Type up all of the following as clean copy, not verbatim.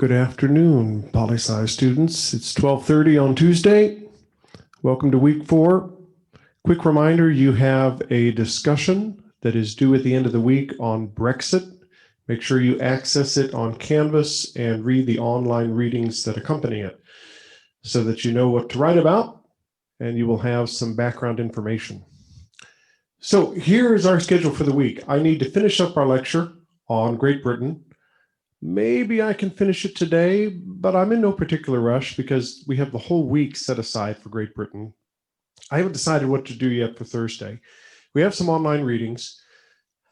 Good afternoon, POLI students. It's 12:30 on Tuesday. Welcome to week 4. Quick reminder, you have a discussion that is due at the end of the week on Brexit. Make sure you access it on Canvas and read the online readings that accompany it so that you know what to write about and you will have some background information. So here is our schedule for the week. I need to finish up our lecture on Great Britain. Maybe I can finish it today, but I'm in no particular rush because we have the whole week set aside for Great Britain. I haven't decided what to do yet for Thursday. We have some online readings,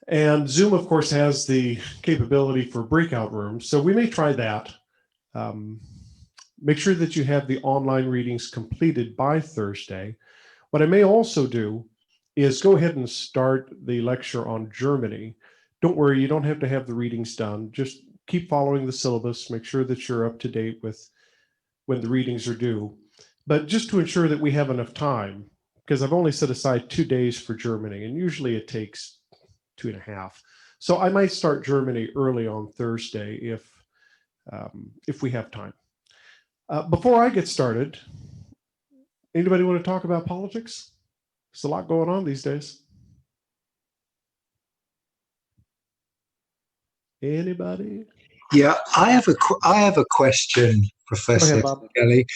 and Zoom, of course, has the capability for breakout rooms, so we may try that. Make sure that you have the online readings completed by Thursday. What I may also do is go ahead and start the lecture on Germany. Don't worry, you don't have to have the readings done. Just keep following the syllabus, make sure that you're up to date with when the readings are due. But just to ensure that we have enough time, because I've only set aside 2 days for Germany, and usually it takes 2.5. So I might start Germany early on Thursday if we have time. Before I get started, anybody want to talk about politics? There's a lot going on these days. Anybody? Yeah, I have a question, Professor Kelly.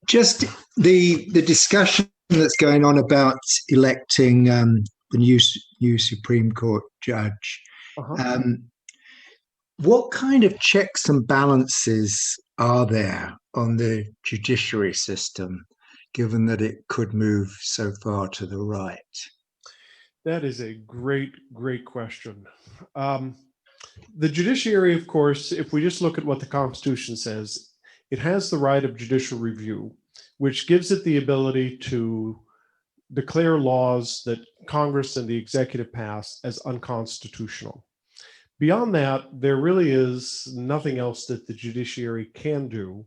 Just the discussion that's going on about electing the new Supreme Court judge. What kind of checks and balances are there on the judiciary system, given that it could move so far to the right? That is a great question. The judiciary, of course, if we just look at what the Constitution says, it has the right of judicial review, which gives it the ability to declare laws that Congress and the executive pass as unconstitutional. Beyond that, there really is nothing else that the judiciary can do.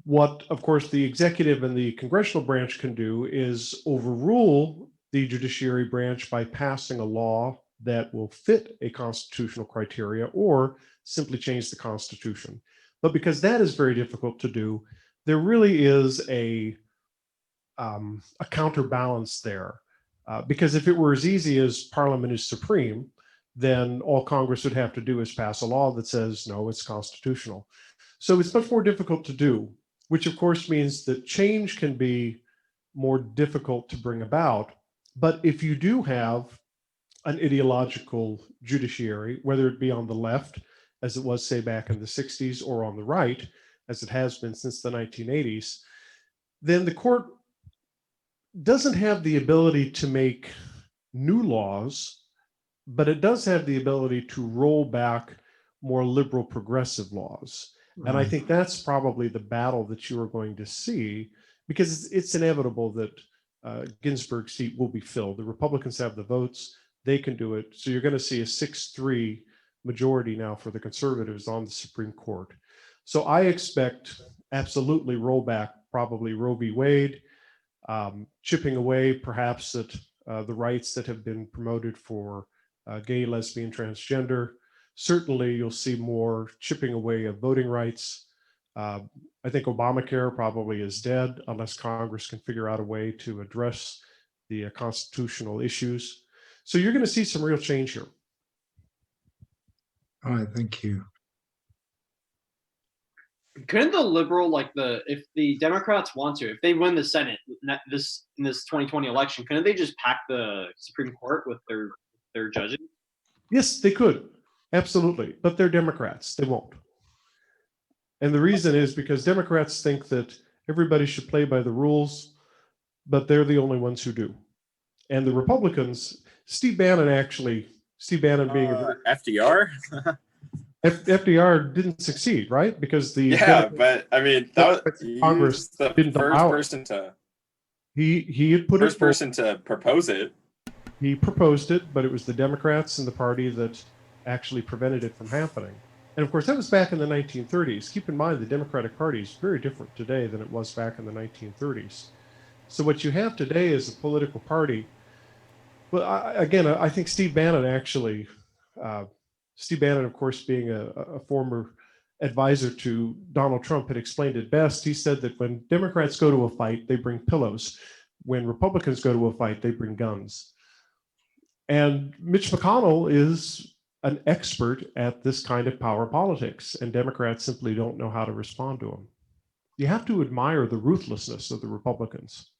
What, of course, the executive and the congressional branch can do is overrule the judiciary branch by passing a law that will fit a constitutional criteria or simply change the Constitution. But because that is very difficult to do, there really is a counterbalance there. Because if it were as easy as Parliament is supreme, then all Congress would have to do is pass a law that says, no, it's constitutional. So it's much more difficult to do, which of course means that change can be more difficult to bring about. But if you do have an ideological judiciary, whether it be on the left, as it was, say, back in the 60s, or on the right, as it has been since the 1980s, then the court doesn't have the ability to make new laws, but it does have the ability to roll back more liberal progressive laws. And I think that's probably the battle that you are going to see, because it's inevitable that Ginsburg's seat will be filled. The Republicans have the votes, they can do it. So you're going to see a 6-3 majority now for the conservatives on the Supreme Court. So I expect absolutely rollback, probably Roe v. Wade, chipping away perhaps at the rights that have been promoted for gay, lesbian, transgender. Certainly you'll see more chipping away of voting rights. I think Obamacare probably is dead unless Congress can figure out a way to address the constitutional issues. So you're going to see some real change here. All right, thank you. Couldn't the liberal, if the Democrats want to, if they win the Senate in this 2020 election, couldn't they just pack the Supreme Court with their judges? Yes, they could. Absolutely. But they're Democrats. They won't. And the reason is because Democrats think that everybody should play by the rules, but they're the only ones who do. And the Republicans, Steve Bannon being FDR? FDR didn't succeed, right? Because but I mean, that was Congress the didn't first allow person to he had put first person to propose it. He proposed it, but it was the Democrats and the party that actually prevented it from happening. And of course, that was back in the 1930s. Keep in mind, the Democratic Party is very different today than it was back in the 1930s. So what you have today is a political party. Well, I think Steve Bannon, of course, being a former advisor to Donald Trump had explained it best. He said that when Democrats go to a fight, they bring pillows. When Republicans go to a fight, they bring guns. And Mitch McConnell is an expert at this kind of power politics, and Democrats simply don't know how to respond to him. You have to admire the ruthlessness of the Republicans.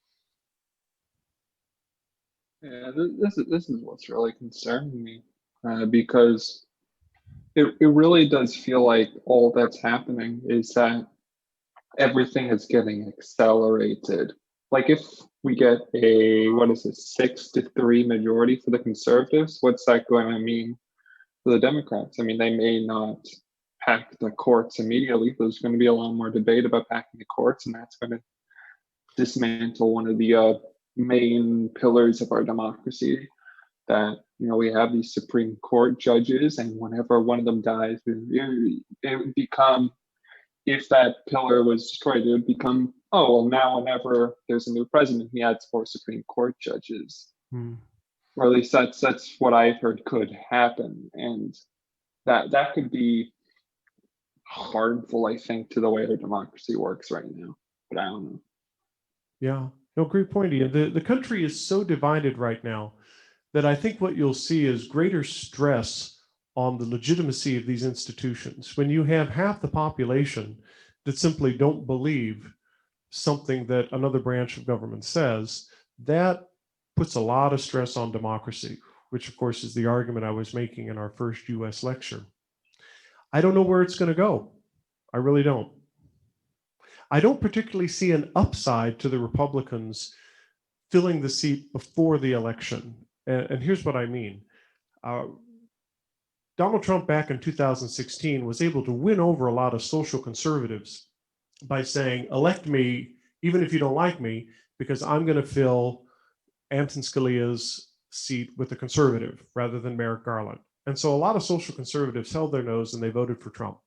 Yeah, this is what's really concerning me, because it really does feel like all that's happening is that everything is getting accelerated. Like if we get a, what is it, 6-3 majority for the conservatives, what's that going to mean for the Democrats? I mean, they may not pack the courts immediately. There's going to be a lot more debate about packing the courts, and that's going to dismantle one of the main pillars of our democracy, that we have these Supreme Court judges, and whenever one of them dies, it would become, if that pillar was destroyed, it would become, oh well, now whenever there's a new president, he adds 4 Supreme Court judges. Or at least that's what I've heard could happen, and that could be harmful, I think, to the way our democracy works right now. But I don't know. Yeah, no, great point, Ian. The country is so divided right now that I think what you'll see is greater stress on the legitimacy of these institutions. When you have half the population that simply don't believe something that another branch of government says, that puts a lot of stress on democracy, which of course is the argument I was making in our first US lecture. I don't know where it's going to go. I really don't. I don't particularly see an upside to the Republicans filling the seat before the election. And here's what I mean. Donald Trump back in 2016 was able to win over a lot of social conservatives by saying, elect me, even if you don't like me, because I'm going to fill Anton Scalia's seat with a conservative rather than Merrick Garland. And so a lot of social conservatives held their nose and they voted for Trump.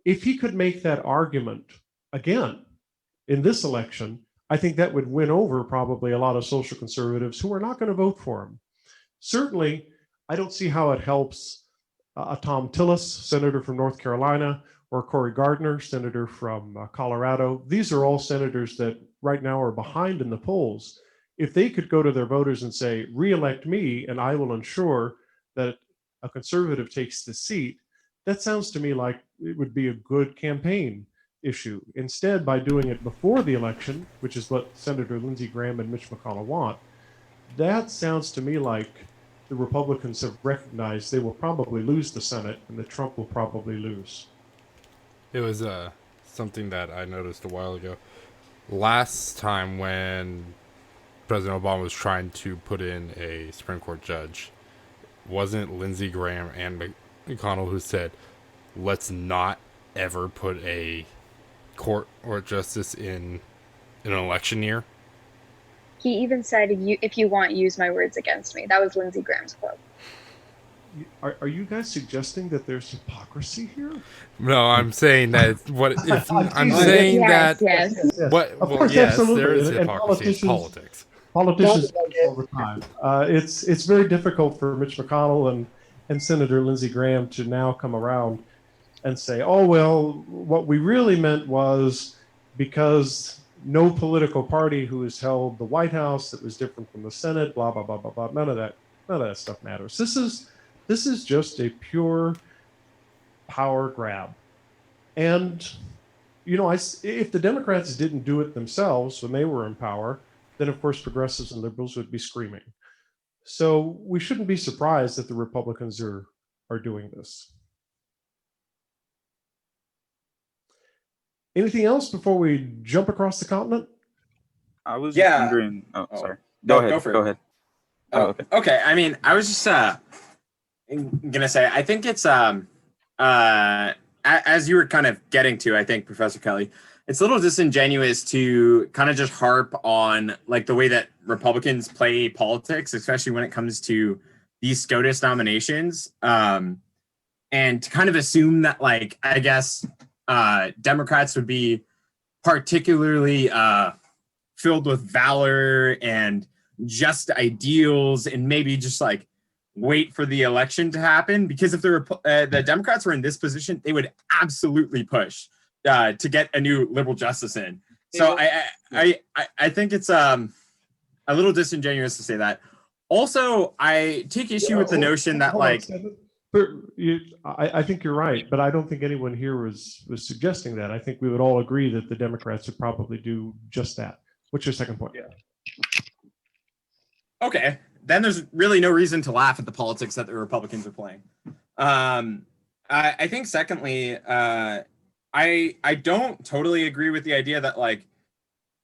If he could make that argument again in this election, I think that would win over probably a lot of social conservatives who are not going to vote for him. Certainly, I don't see how it helps a Tom Tillis, senator from North Carolina, or Cory Gardner, senator from Colorado. These are all senators that right now are behind in the polls. If they could go to their voters and say, re-elect me, and I will ensure that a conservative takes the seat, that sounds to me like it would be a good campaign issue. Instead, by doing it before the election, which is what Senator Lindsey Graham and Mitch McConnell want, that sounds to me like the Republicans have recognized they will probably lose the Senate and that Trump will probably lose. It was something that I noticed a while ago. Last time when President Obama was trying to put in a Supreme Court judge, wasn't Lindsey Graham and McConnell who said, let's not ever put a court or justice in an election year? He even said, if you want, use my words against me. That was Lindsey Graham's quote. Are you guys suggesting that there's hypocrisy here? No, I'm saying that I'm saying yes, that yes. what Of well, course, yes, absolutely. there is And hypocrisy in politics. Politicians do it over time. It's very difficult for Mitch McConnell and Senator Lindsey Graham to now come around and say, oh, well, what we really meant was because no political party who has held the White House that was different from the Senate, blah, blah, blah, blah, blah. None of that stuff matters. This is just a pure power grab. And, if the Democrats didn't do it themselves when they were in power, then of course progressives and liberals would be screaming. So we shouldn't be surprised that the Republicans are doing this. Anything else before we jump across the continent? I was Yeah. wondering. Oh, Oh. sorry. No, Go ahead. for it. Go ahead. Oh, okay. okay. I mean, I was just gonna say, I think it's as you were kind of getting to, I think, Professor Kelly, it's a little disingenuous to kind of just harp on like the way that Republicans play politics, especially when it comes to these SCOTUS nominations, and to kind of assume that, like, I guess Democrats would be particularly filled with valor and just ideals, and maybe just like wait for the election to happen, because if the Democrats were in this position, they would absolutely push to get a new liberal justice in. So I think it's a little disingenuous to say that. Also, I take issue with the notion that I think you're right, but I don't think anyone here was suggesting that. I think we would all agree that the Democrats would probably do just that. What's your second point? Yeah. Okay, then there's really no reason to laugh at the politics that the Republicans are playing. I think secondly, I don't totally agree with the idea that like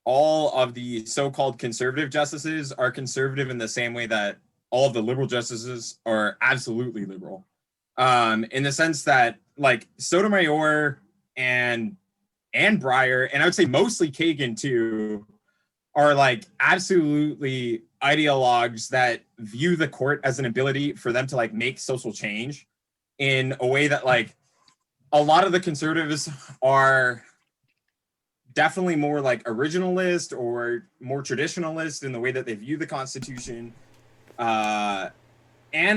all of the so-called conservative justices are conservative in the same way that all of the liberal justices are absolutely liberal. In the sense that like Sotomayor and Breyer, and I would say mostly Kagan too, are like absolutely ideologues that view the court as an ability for them to like make social change in a way that like a lot of the conservatives are definitely more like originalist or more traditionalist in the way that they view the Constitution. And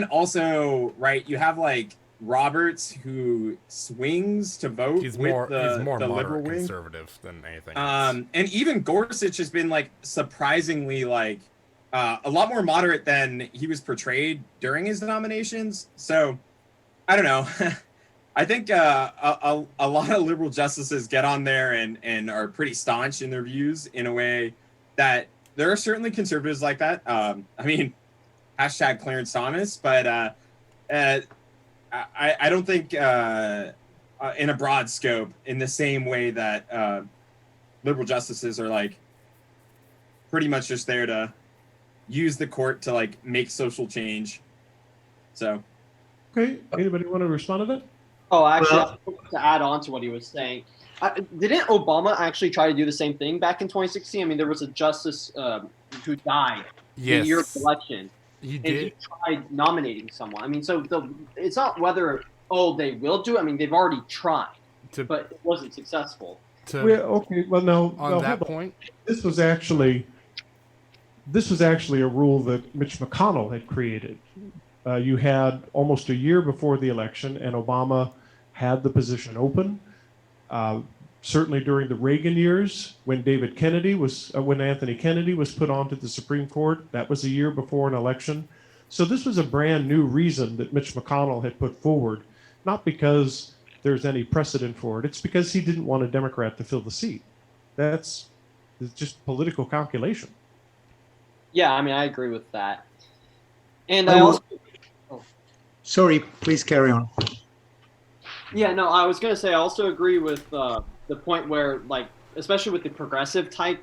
also, right, you have like Roberts, who swings to vote He's with more the moderate liberal wing, conservative than anything. and even Gorsuch has been like surprisingly like a lot more moderate than he was portrayed during his nominations. So I don't know. I think a lot of liberal justices get on there and are pretty staunch in their views in a way that there are certainly conservatives like that. I mean, hashtag Clarence Thomas, but I don't think in a broad scope in the same way that liberal justices are like pretty much just there to use the court to like make social change. So, Okay, anybody want to respond to that? Oh, actually, to add on to what he was saying, didn't Obama actually try to do the same thing back in 2016? I mean, there was a justice who died the year of the election. He and did. he tried nominating someone. I mean, so it's not whether, they will do it. I mean, they've already tried, but it wasn't successful. Well, no. On that point, this was actually a rule that Mitch McConnell had created. You had almost a year before the election, and Obama had the position open. Certainly during the Reagan years, when Anthony Kennedy was put onto the Supreme Court, that was a year before an election. So this was a brand new reason that Mitch McConnell had put forward, not because there's any precedent for it. It's because he didn't want a Democrat to fill the seat. It's just political calculation. Yeah, I mean, I agree with that. And I also... Sorry, please carry on. Yeah, no, I was going to say I also agree with the point where, like, especially with the progressive type,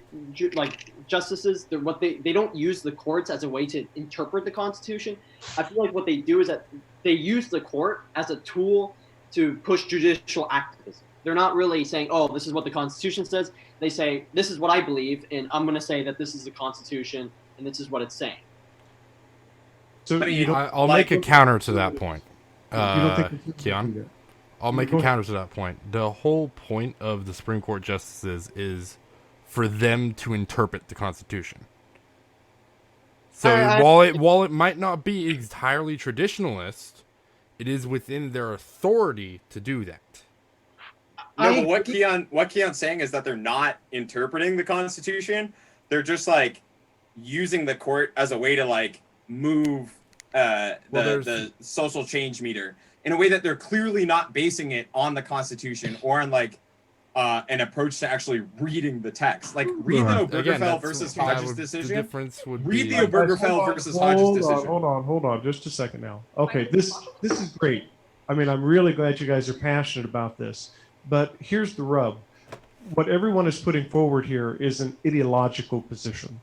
like, justices, they don't use the courts as a way to interpret the Constitution. I feel like what they do is that they use the court as a tool to push judicial activism. They're not really saying, oh, this is what the Constitution says. They say, this is what I believe, and I'm going to say that this is the Constitution, and this is what it's saying. So I'll make a counter to that point. You don't think Keon? I'll make a counter to that point. The whole point of the Supreme Court justices is for them to interpret the Constitution. So while it might not be entirely traditionalist, it is within their authority to do that. No, but what Keon's saying is that they're not interpreting the Constitution. They're just like using the court as a way to like move the social change meter in a way that they're clearly not basing it on the Constitution or on like an approach to actually reading the text. Like read the Obergefell versus Hodges decision. The difference would read be the Obergefell versus Hodges decision. Hold on, just a second now. Okay, this is great. I mean, I'm really glad you guys are passionate about this. But here's the rub. What everyone is putting forward here is an ideological position.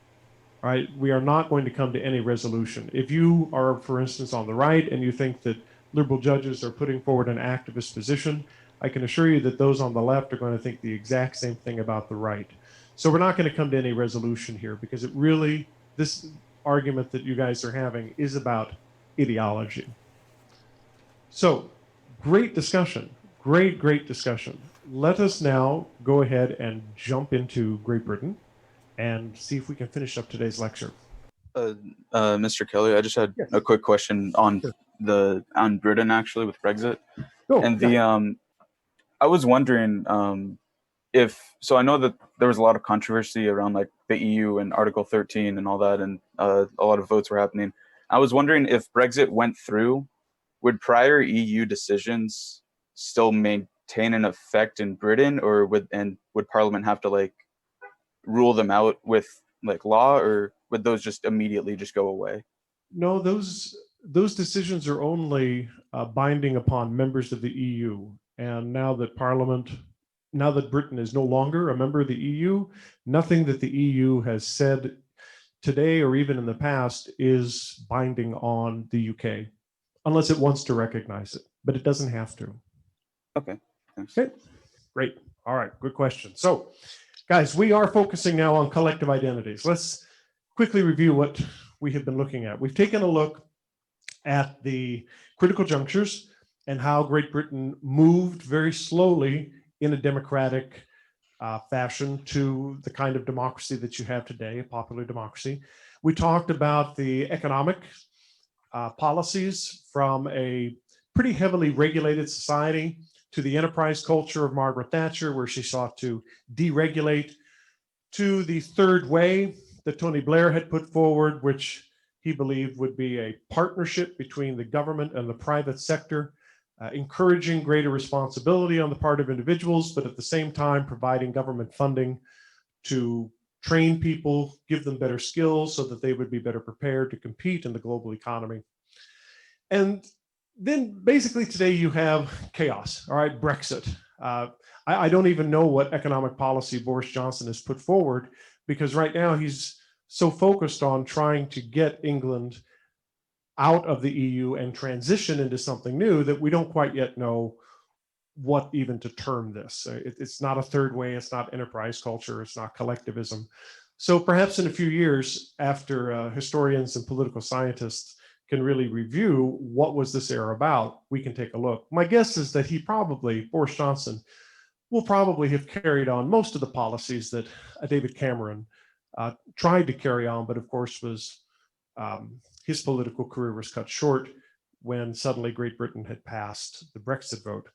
Right? We are not going to come to any resolution. If you are, for instance, on the right and you think that liberal judges are putting forward an activist position, I can assure you that those on the left are going to think the exact same thing about the right. So we're not going to come to any resolution here because this argument that you guys are having is about ideology. So great discussion. Great discussion. Let us now go ahead and jump into Great Britain and see if we can finish up today's lecture. Mr. Kelly, I just had Yes. a quick question on Sure. Britain actually with Brexit. Go. And Yeah. I was wondering if so I know that there was a lot of controversy around like the EU and Article 13 and all that, and a lot of votes were happening. I was wondering if Brexit went through, would prior EU decisions still maintain an effect in Britain, or would Parliament have to like rule them out with like law, or would those just immediately just go away? No, those decisions are only binding upon members of the EU. And now that Britain is no longer a member of the EU, nothing that the EU has said today or even in the past is binding on the UK, unless it wants to recognize it, but it doesn't have to. Okay, thanks. Okay, great. All right, good question. So, guys, we are focusing now on collective identities. Let's quickly review what we have been looking at. We've taken a look at the critical junctures and how Great Britain moved very slowly in a democratic fashion to the kind of democracy that you have today, a popular democracy. We talked about the economic policies from a pretty heavily regulated society to the enterprise culture of Margaret Thatcher, where she sought to deregulate, to the third way that Tony Blair had put forward, which he believed would be a partnership between the government and the private sector, encouraging greater responsibility on the part of individuals, but at the same time providing government funding to train people, give them better skills so that they would be better prepared to compete in the global economy. And then basically today you have chaos, all right, Brexit. I don't even know what economic policy Boris Johnson has put forward, because right now he's so focused on trying to get England out of the EU and transition into something new that we don't quite yet know what even to term this. It's not a third way, it's not enterprise culture, it's not collectivism. So perhaps in a few years, after historians and political scientists can really review what was this era about, we can take a look. My guess is that Boris Johnson, will probably have carried on most of the policies that David Cameron tried to carry on, but of course his political career was cut short when suddenly Great Britain had passed the Brexit vote.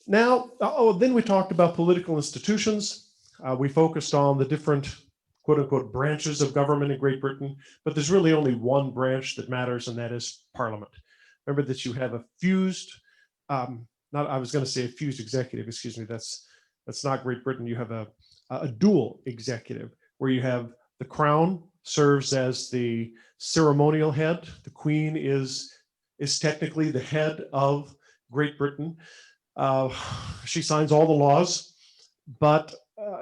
Now, then we talked about political institutions. We focused on the different quote unquote branches of government in Great Britain, but there's really only one branch that matters, and that is Parliament. Remember that you have a fused, I was going to say a fused executive, excuse me, that's not Great Britain. You have a dual executive where you have the Crown serves as the ceremonial head. The Queen is technically the head of Great Britain. She signs all the laws, but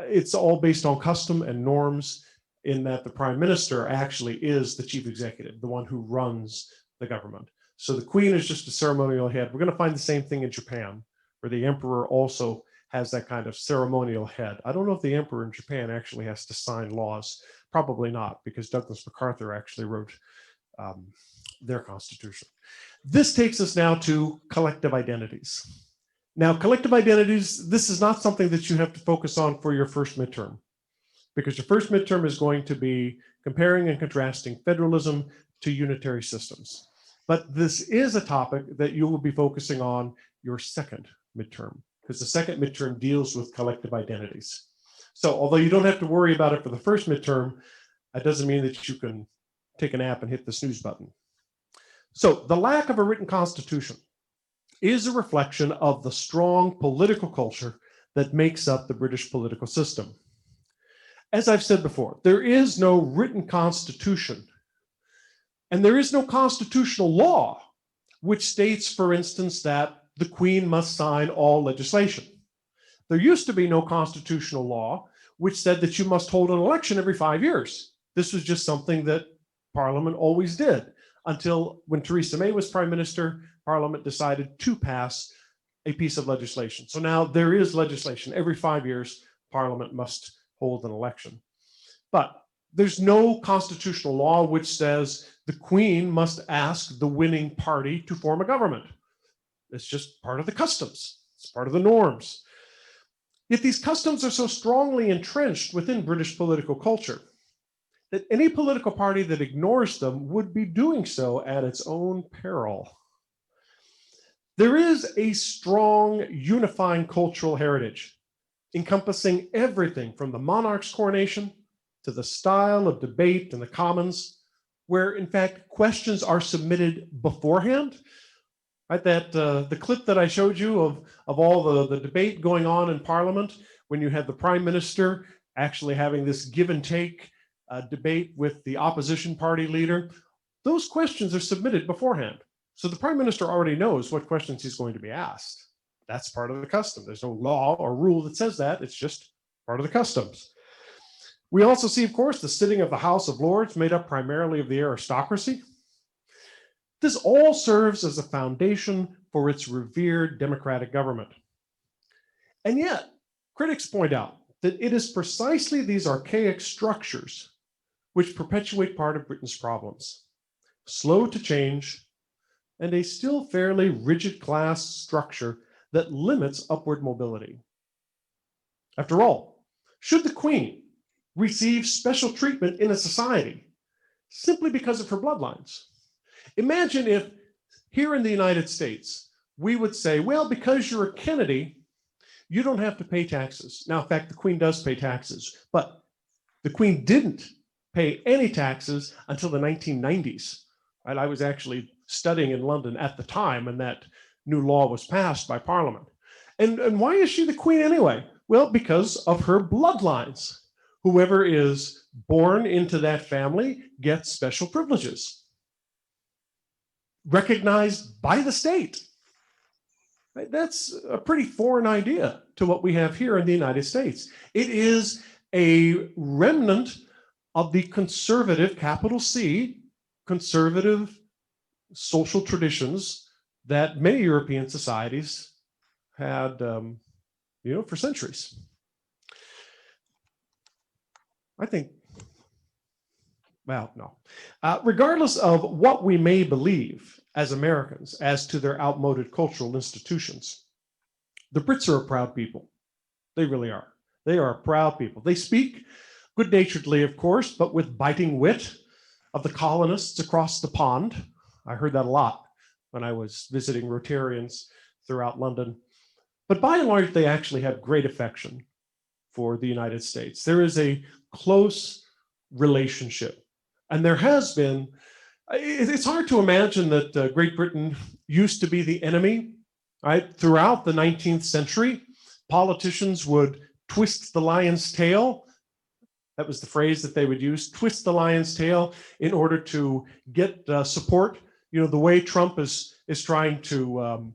it's all based on custom and norms, in that the Prime Minister actually is the chief executive, the one who runs the government. So the Queen is just a ceremonial head. We're going to find the same thing in Japan, where the Emperor also has that kind of ceremonial head. I don't know if the Emperor in Japan actually has to sign laws. Probably not, because Douglas MacArthur actually wrote their constitution. This takes us now to collective identities. Now, collective identities, this is not something that you have to focus on for your first midterm, because your first midterm is going to be comparing and contrasting federalism to unitary systems. But this is a topic that you will be focusing on your second midterm, because the second midterm deals with collective identities. So although you don't have to worry about it for the first midterm, that doesn't mean that you can take a nap and hit the snooze button. So the lack of a written constitution is a reflection of the strong political culture that makes up the British political system. As I've said before, there is no written constitution, and there is no constitutional law which states, for instance, that the Queen must sign all legislation. There used to be no constitutional law which said that you must hold an election every 5 years. This was just something that Parliament always did, until when Theresa May was Prime Minister, Parliament decided to pass a piece of legislation. So now there is legislation. Every 5 years, Parliament must hold an election. But there's no constitutional law which says the Queen must ask the winning party to form a government. It's just part of the customs. It's part of the norms. Yet these customs are so strongly entrenched within British political culture that any political party that ignores them would be doing so at its own peril. There is a strong unifying cultural heritage encompassing everything from the monarch's coronation to the style of debate in the Commons, where in fact questions are submitted beforehand. Right, that the clip that I showed you of all the debate going on in Parliament, when you had the Prime Minister actually having this give and take debate with the opposition party leader, those questions are submitted beforehand. So the Prime Minister already knows what questions he's going to be asked. That's part of the custom. There's no law or rule that says that. It's just part of the customs. We also see, of course, the sitting of the House of Lords made up primarily of the aristocracy. This all serves as a foundation for its revered democratic government. And yet, critics point out that it is precisely these archaic structures which perpetuate part of Britain's problems. Slow to change, and a still fairly rigid class structure that limits upward mobility. After all, should the Queen receive special treatment in a society simply because of her bloodlines? Imagine if here in the United States, we would say, well, because you're a Kennedy, you don't have to pay taxes. Now, in fact, the Queen does pay taxes, but the Queen didn't pay any taxes until the 1990s. Right? I was actually studying in London at the time, and that new law was passed by Parliament. And why is she the Queen anyway? Well, because of her bloodlines. Whoever is born into that family gets special privileges, recognized by the state. Right? That's a pretty foreign idea to what we have here in the United States. It is a remnant of the conservative, capital C, conservative social traditions that many European societies had, for centuries. I think, well, no. Regardless of what we may believe as Americans as to their outmoded cultural institutions, the Brits are a proud people. They really are. They are a proud people. They speak good-naturedly, of course, but with biting wit of the colonists across the pond. I heard that a lot when I was visiting Rotarians throughout London. But by and large, they actually have great affection for the United States. There is a close relationship. And there has been, it's hard to imagine that Great Britain used to be the enemy, right? Throughout the 19th century, politicians would twist the lion's tail. That was the phrase that they would use, twist the lion's tail in order to get support. The way Trump is trying to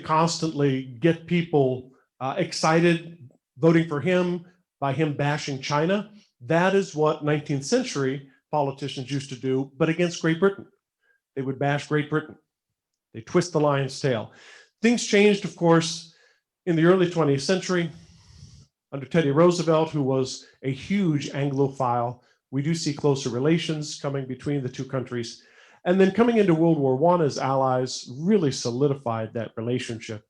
constantly get people excited voting for him by him bashing China. That is what 19th century politicians used to do, but against Great Britain. They would bash Great Britain. They twist the lion's tail. Things changed, of course, in the early 20th century under Teddy Roosevelt, who was a huge Anglophile. We do see closer relations coming between the two countries. And then coming into World War I as allies really solidified that relationship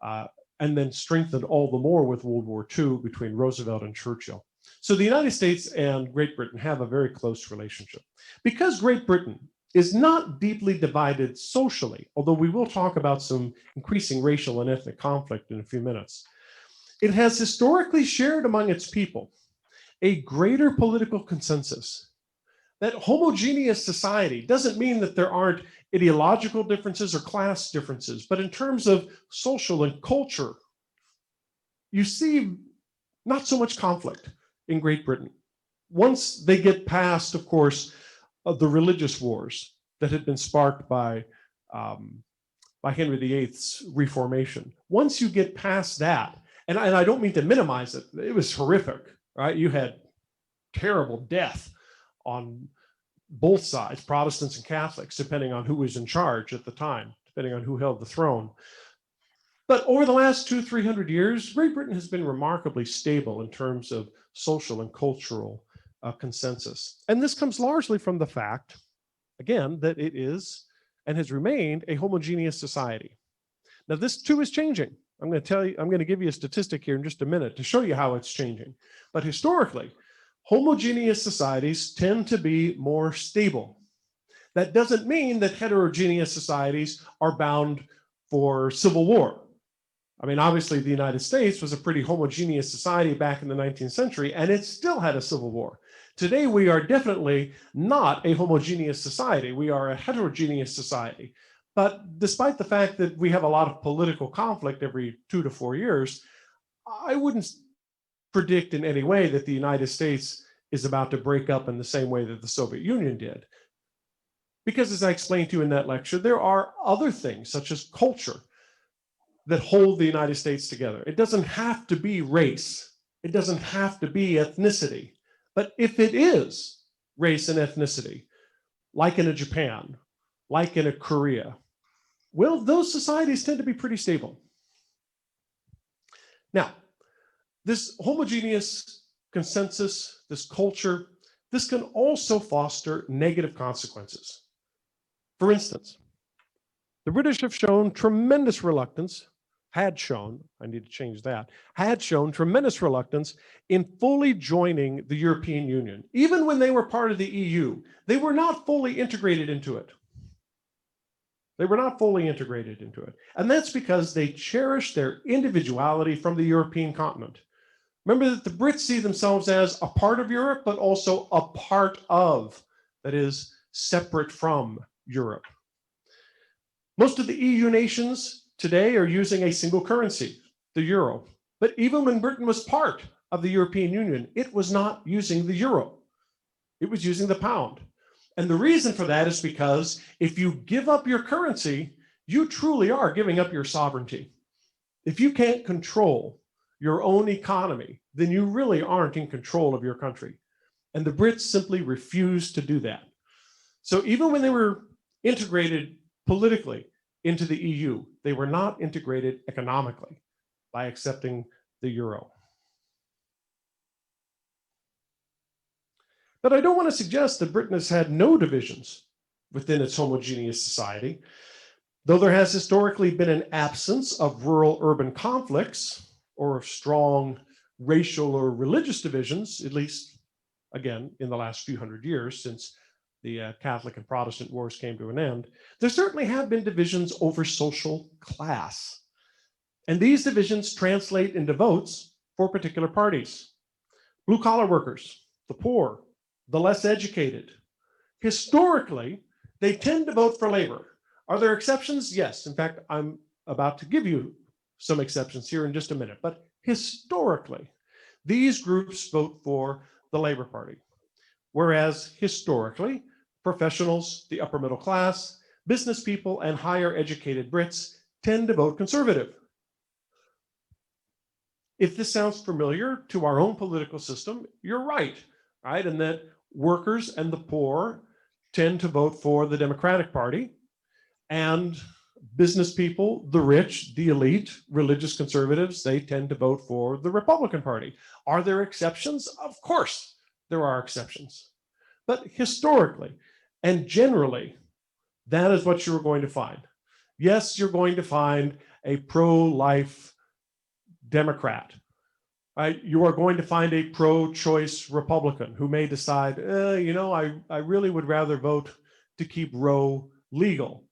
and then strengthened all the more with World War II between Roosevelt and Churchill. So the United States and Great Britain have a very close relationship. Because Great Britain is not deeply divided socially, although we will talk about some increasing racial and ethnic conflict in a few minutes, it has historically shared among its people a greater political consensus. That homogeneous society doesn't mean that there aren't ideological differences or class differences, but in terms of social and culture, you see not so much conflict in Great Britain. Once they get past, of course, the religious wars that had been sparked by Henry VIII's Reformation, once you get past that, and I don't mean to minimize it, it was horrific, right? You had terrible death on both sides, Protestants and Catholics, depending on who was in charge at the time, depending on who held the throne. But over the last 200-300 years, Great Britain has been remarkably stable in terms of social and cultural consensus. And this comes largely from the fact, again, that it is and has remained a homogeneous society. Now, this too is changing. I'm going to give you a statistic here in just a minute to show you how it's changing. But historically, homogeneous societies tend to be more stable. That doesn't mean that heterogeneous societies are bound for civil war. I mean, obviously, the United States was a pretty homogeneous society back in the 19th century, and it still had a civil war. Today, we are definitely not a homogeneous society. We are a heterogeneous society. But despite the fact that we have a lot of political conflict every 2 to 4 years, I wouldn't predict in any way that the United States is about to break up in the same way that the Soviet Union did. Because as I explained to you in that lecture, there are other things such as culture that hold the United States together. It doesn't have to be race. It doesn't have to be ethnicity. But if it is race and ethnicity, like in a Japan, like in a Korea, well, those societies tend to be pretty stable. Now, this homogeneous consensus, this culture, this can also foster negative consequences. For instance, the British have shown tremendous reluctance, had shown tremendous reluctance in fully joining the European Union. Even when they were part of the EU, they were not fully integrated into it. And that's because they cherish their individuality from the European continent. Remember that the Brits see themselves as a part of Europe, but also a part of, that is, separate from Europe. Most of the EU nations today are using a single currency, the euro. But even when Britain was part of the European Union, it was not using the euro. It was using the pound. And the reason for that is because if you give up your currency, you truly are giving up your sovereignty. If you can't control your own economy, then you really aren't in control of your country. And the Brits simply refused to do that. So even when they were integrated politically into the EU, they were not integrated economically by accepting the euro. But I don't want to suggest that Britain has had no divisions within its homogeneous society. Though there has historically been an absence of rural-urban conflicts or of strong racial or religious divisions, at least, again, in the last few hundred years since the Catholic and Protestant wars came to an end, there certainly have been divisions over social class. And these divisions translate into votes for particular parties. Blue-collar workers, the poor, the less educated. Historically, they tend to vote for labor. Are there exceptions? Yes. In fact, I'm about to give you some exceptions here in just a minute. But historically, these groups vote for the Labor Party. Whereas historically, professionals, the upper middle class, business people, and higher educated Brits tend to vote conservative. If this sounds familiar to our own political system, you're right? And that workers and the poor tend to vote for the Democratic Party, and business people, the rich, the elite, religious conservatives, they tend to vote for the Republican Party. Are there exceptions? Of course, there are exceptions. But historically and generally, that is what you're going to find. Yes, you're going to find a pro-life Democrat. Right? You are going to find a pro-choice Republican who may decide, I really would rather vote to keep Roe legal.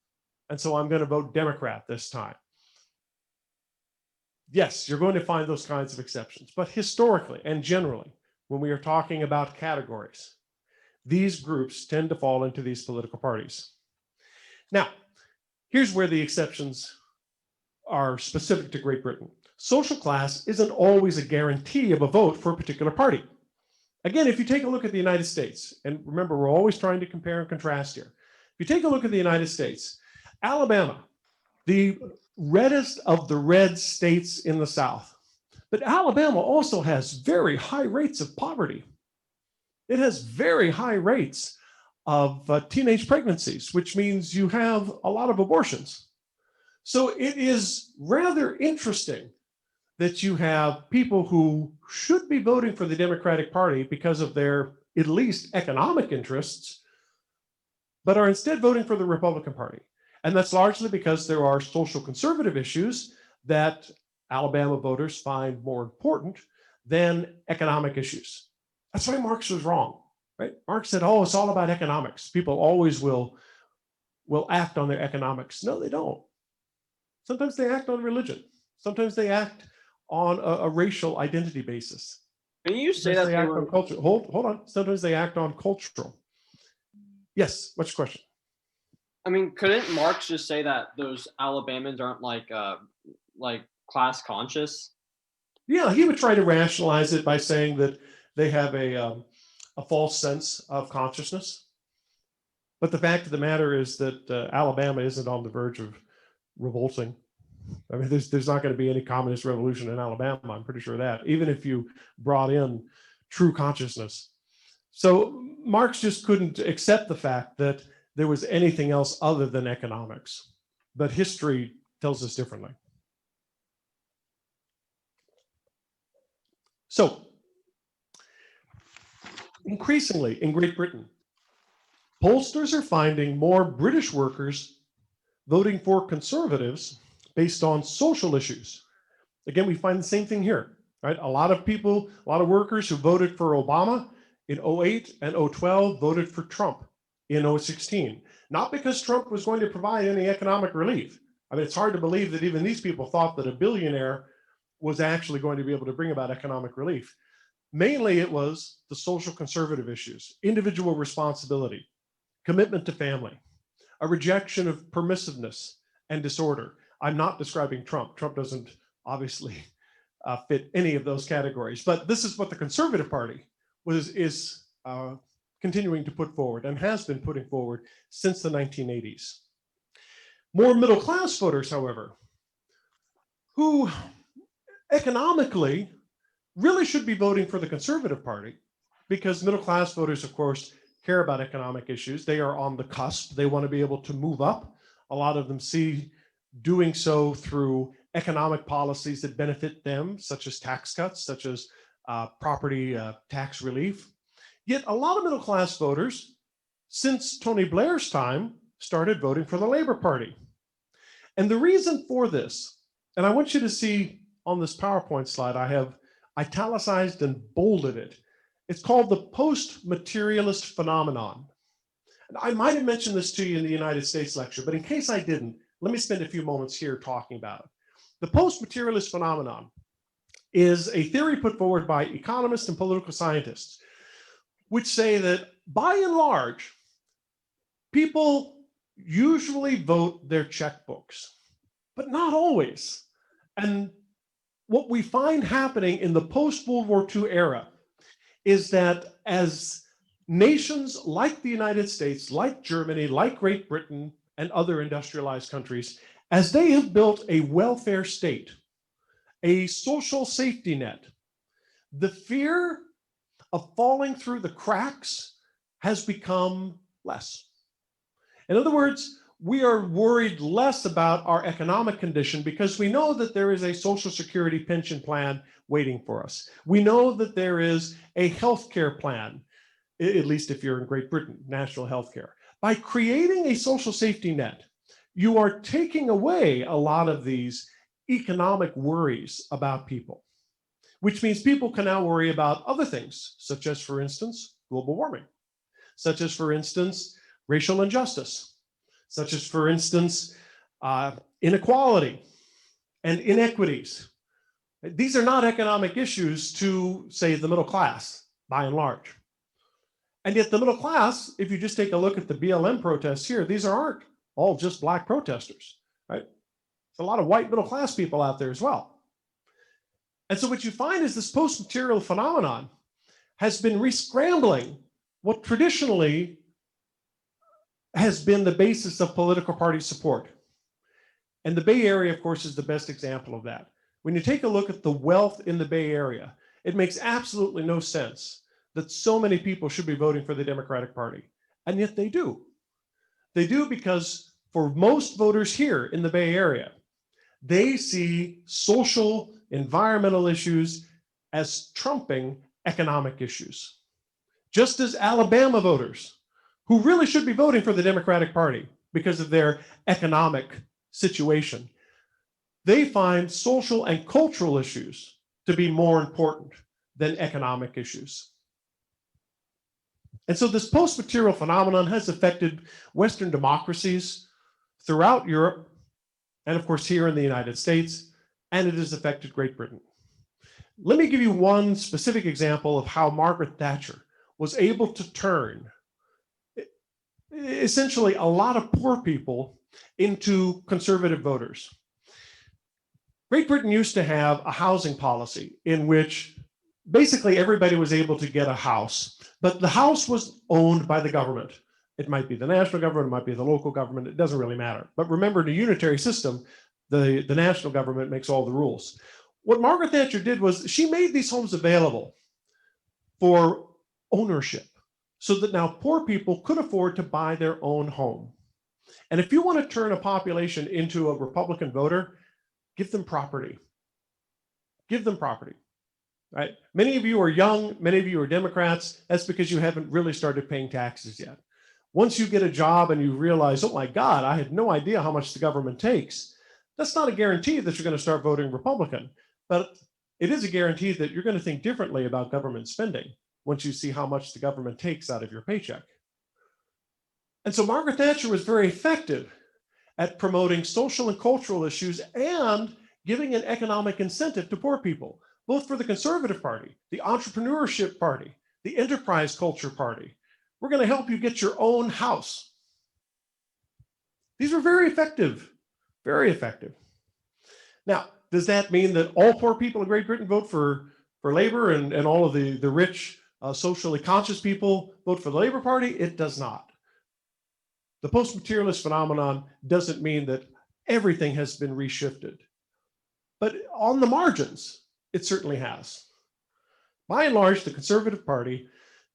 And so I'm going to vote Democrat this time. Yes, you're going to find those kinds of exceptions. But historically and generally, when we are talking about categories, these groups tend to fall into these political parties. Now, here's where the exceptions are specific to Great Britain. Social class isn't always a guarantee of a vote for a particular party. Again, if you take a look at the United States, and remember, we're always trying to compare and contrast here. If you take a look at the United States, Alabama, the reddest of the red states in the South, but Alabama also has very high rates of poverty. It has very high rates of teenage pregnancies, which means you have a lot of abortions. So it is rather interesting that you have people who should be voting for the Democratic Party because of their at least economic interests, but are instead voting for the Republican Party. And that's largely because there are social conservative issues that Alabama voters find more important than economic issues. That's why Marx was wrong, right? Marx said, oh, it's all about economics. People always will act on their economics. No, they don't. Sometimes they act on religion. Sometimes they act on a racial identity basis. Can you say Sometimes that they they act were? on culture. Hold on. Sometimes they act on cultural. Yes, what's your question? I mean, couldn't Marx just say that those Alabamans aren't like class conscious? Yeah, he would try to rationalize it by saying that they have a false sense of consciousness. But the fact of the matter is that Alabama isn't on the verge of revolting. I mean, there's not going to be any communist revolution in Alabama. I'm pretty sure of that, even if you brought in true consciousness. So Marx just couldn't accept the fact that there was anything else other than economics. But history tells us differently. So increasingly in Great Britain, pollsters are finding more British workers voting for conservatives based on social issues. Again, we find the same thing here, right? A lot of people, a lot of workers who voted for Obama in 08 and 012 voted for Trump in 016. Not because Trump was going to provide any economic relief. I mean, it's hard to believe that even these people thought that a billionaire was actually going to be able to bring about economic relief. Mainly it was the social conservative issues, individual responsibility, commitment to family, a rejection of permissiveness and disorder. I'm not describing Trump. Trump doesn't obviously fit any of those categories, but this is what the Conservative Party is continuing to put forward and has been putting forward since the 1980s. More middle class voters, however, who economically really should be voting for the Conservative Party, because middle class voters, of course, care about economic issues. They are on the cusp. They want to be able to move up. A lot of them see doing so through economic policies that benefit them, such as tax cuts, such as property tax relief. Yet a lot of middle class voters, since Tony Blair's time, started voting for the Labour Party. And the reason for this, and I want you to see on this PowerPoint slide, I have italicized and bolded it. It's called the post-materialist phenomenon. And I might have mentioned this to you in the United States lecture, but in case I didn't, let me spend a few moments here talking about it. The post-materialist phenomenon is a theory put forward by economists and political scientists, which say that by and large, people usually vote their checkbooks, but not always. And what we find happening in the post-World War II era is that as nations like the United States, like Germany, like Great Britain, and other industrialized countries, as they have built a welfare state, a social safety net, the fear of falling through the cracks has become less. In other words, we are worried less about our economic condition because we know that there is a Social Security pension plan waiting for us. We know that there is a healthcare plan, at least if you're in Great Britain, national healthcare. By creating a social safety net, you are taking away a lot of these economic worries about people, which means people can now worry about other things, such as, for instance, global warming, such as, for instance, racial injustice, such as, for instance, inequality and inequities. These are not economic issues to, say, the middle class, by and large. And yet the middle class, if you just take a look at the BLM protests here, these aren't all just Black protesters, right? There's a lot of white middle class people out there as well. And so what you find is this post-material phenomenon has been rescrambling what traditionally has been the basis of political party support. And the Bay Area, of course, is the best example of that. When you take a look at the wealth in the Bay Area, it makes absolutely no sense that so many people should be voting for the Democratic Party. And yet they do. They do because for most voters here in the Bay Area, they see social, environmental issues as trumping economic issues. Just as Alabama voters, who really should be voting for the Democratic Party because of their economic situation, they find social and cultural issues to be more important than economic issues. And so this post-material phenomenon has affected Western democracies throughout Europe, and of course here in the United States, and it has affected Great Britain. Let me give you one specific example of how Margaret Thatcher was able to turn essentially a lot of poor people into conservative voters. Great Britain used to have a housing policy in which basically everybody was able to get a house, but the house was owned by the government. It might be the national government, it might be the local government, it doesn't really matter. But remember, in a unitary system, the national government makes all the rules. What Margaret Thatcher did was she made these homes available for ownership so that now poor people could afford to buy their own home. And if you want to turn a population into a Republican voter, give them property. Give them property. Right? Many of you are young, many of you are Democrats. That's because you haven't really started paying taxes yet. Once you get a job and you realize, oh my God, I had no idea how much the government takes, that's not a guarantee that you're going to start voting Republican, but it is a guarantee that you're going to think differently about government spending once you see how much the government takes out of your paycheck. And so Margaret Thatcher was very effective at promoting social and cultural issues and giving an economic incentive to poor people, both for the Conservative Party, the Entrepreneurship Party, the Enterprise Culture Party. We're going to help you get your own house. These were very effective, very effective. Now, does that mean that all poor people in Great Britain vote for Labour and all of the rich, socially conscious people vote for the Labour Party? It does not. The post-materialist phenomenon doesn't mean that everything has been reshifted. But on the margins, it certainly has. By and large, the Conservative Party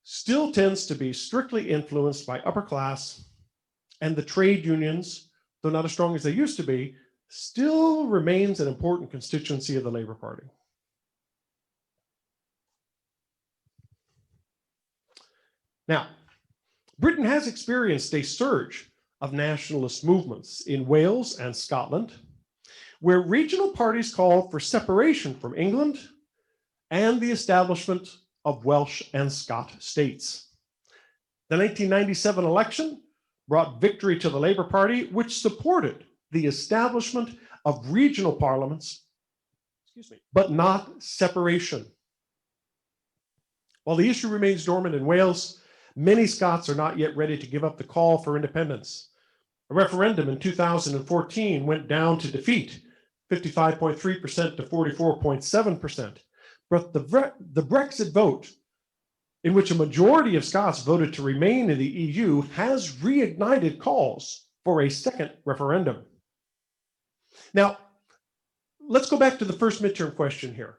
still tends to be strictly influenced by upper class, and the trade unions, though not as strong as they used to be, still remains an important constituency of the Labour Party. Now, Britain has experienced a surge of nationalist movements in Wales and Scotland, where regional parties called for separation from England and the establishment of Welsh and Scot states. The 1997 election brought victory to the Labour Party, which supported the establishment of regional parliaments, but not separation. While the issue remains dormant in Wales, many Scots are not yet ready to give up the call for independence. A referendum in 2014 went down to defeat, 55.3% to 44.7%. But the Brexit vote, in which a majority of Scots voted to remain in the EU, has reignited calls for a second referendum. Now, let's go back to the first midterm question here.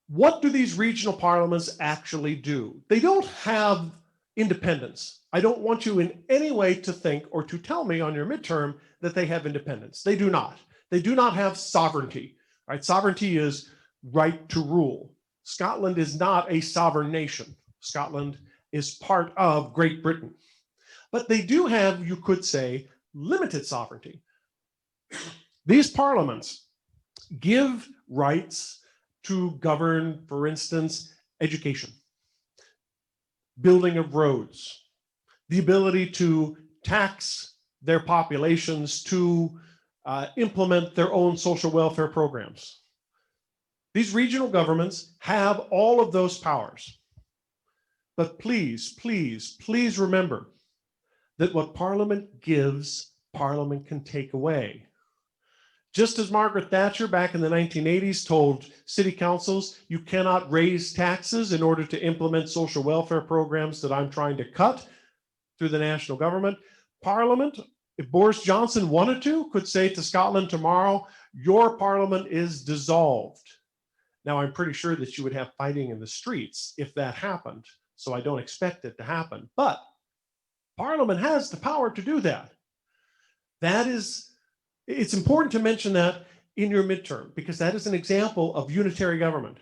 What do these regional parliaments actually do? They don't have independence. I don't want you in any way to think or to tell me on your midterm that they have independence. They do not. They do not have sovereignty. Right? Sovereignty is right to rule. Scotland is not a sovereign nation. Scotland is part of Great Britain. But they do have, you could say, limited sovereignty. These parliaments give rights to govern, for instance, education, building of roads, the ability to tax their populations to implement their own social welfare programs. These regional governments have all of those powers. But please, please, please remember that what Parliament gives, Parliament can take away. Just as Margaret Thatcher back in the 1980s told city councils, you cannot raise taxes in order to implement social welfare programs that I'm trying to cut through the national government. Parliament, if Boris Johnson wanted to, could say to Scotland tomorrow, your parliament is dissolved. Now, I'm pretty sure that you would have fighting in the streets if that happened, so I don't expect it to happen. But Parliament has the power to do that. It's important to mention that in your midterm, because that is an example of unitary government.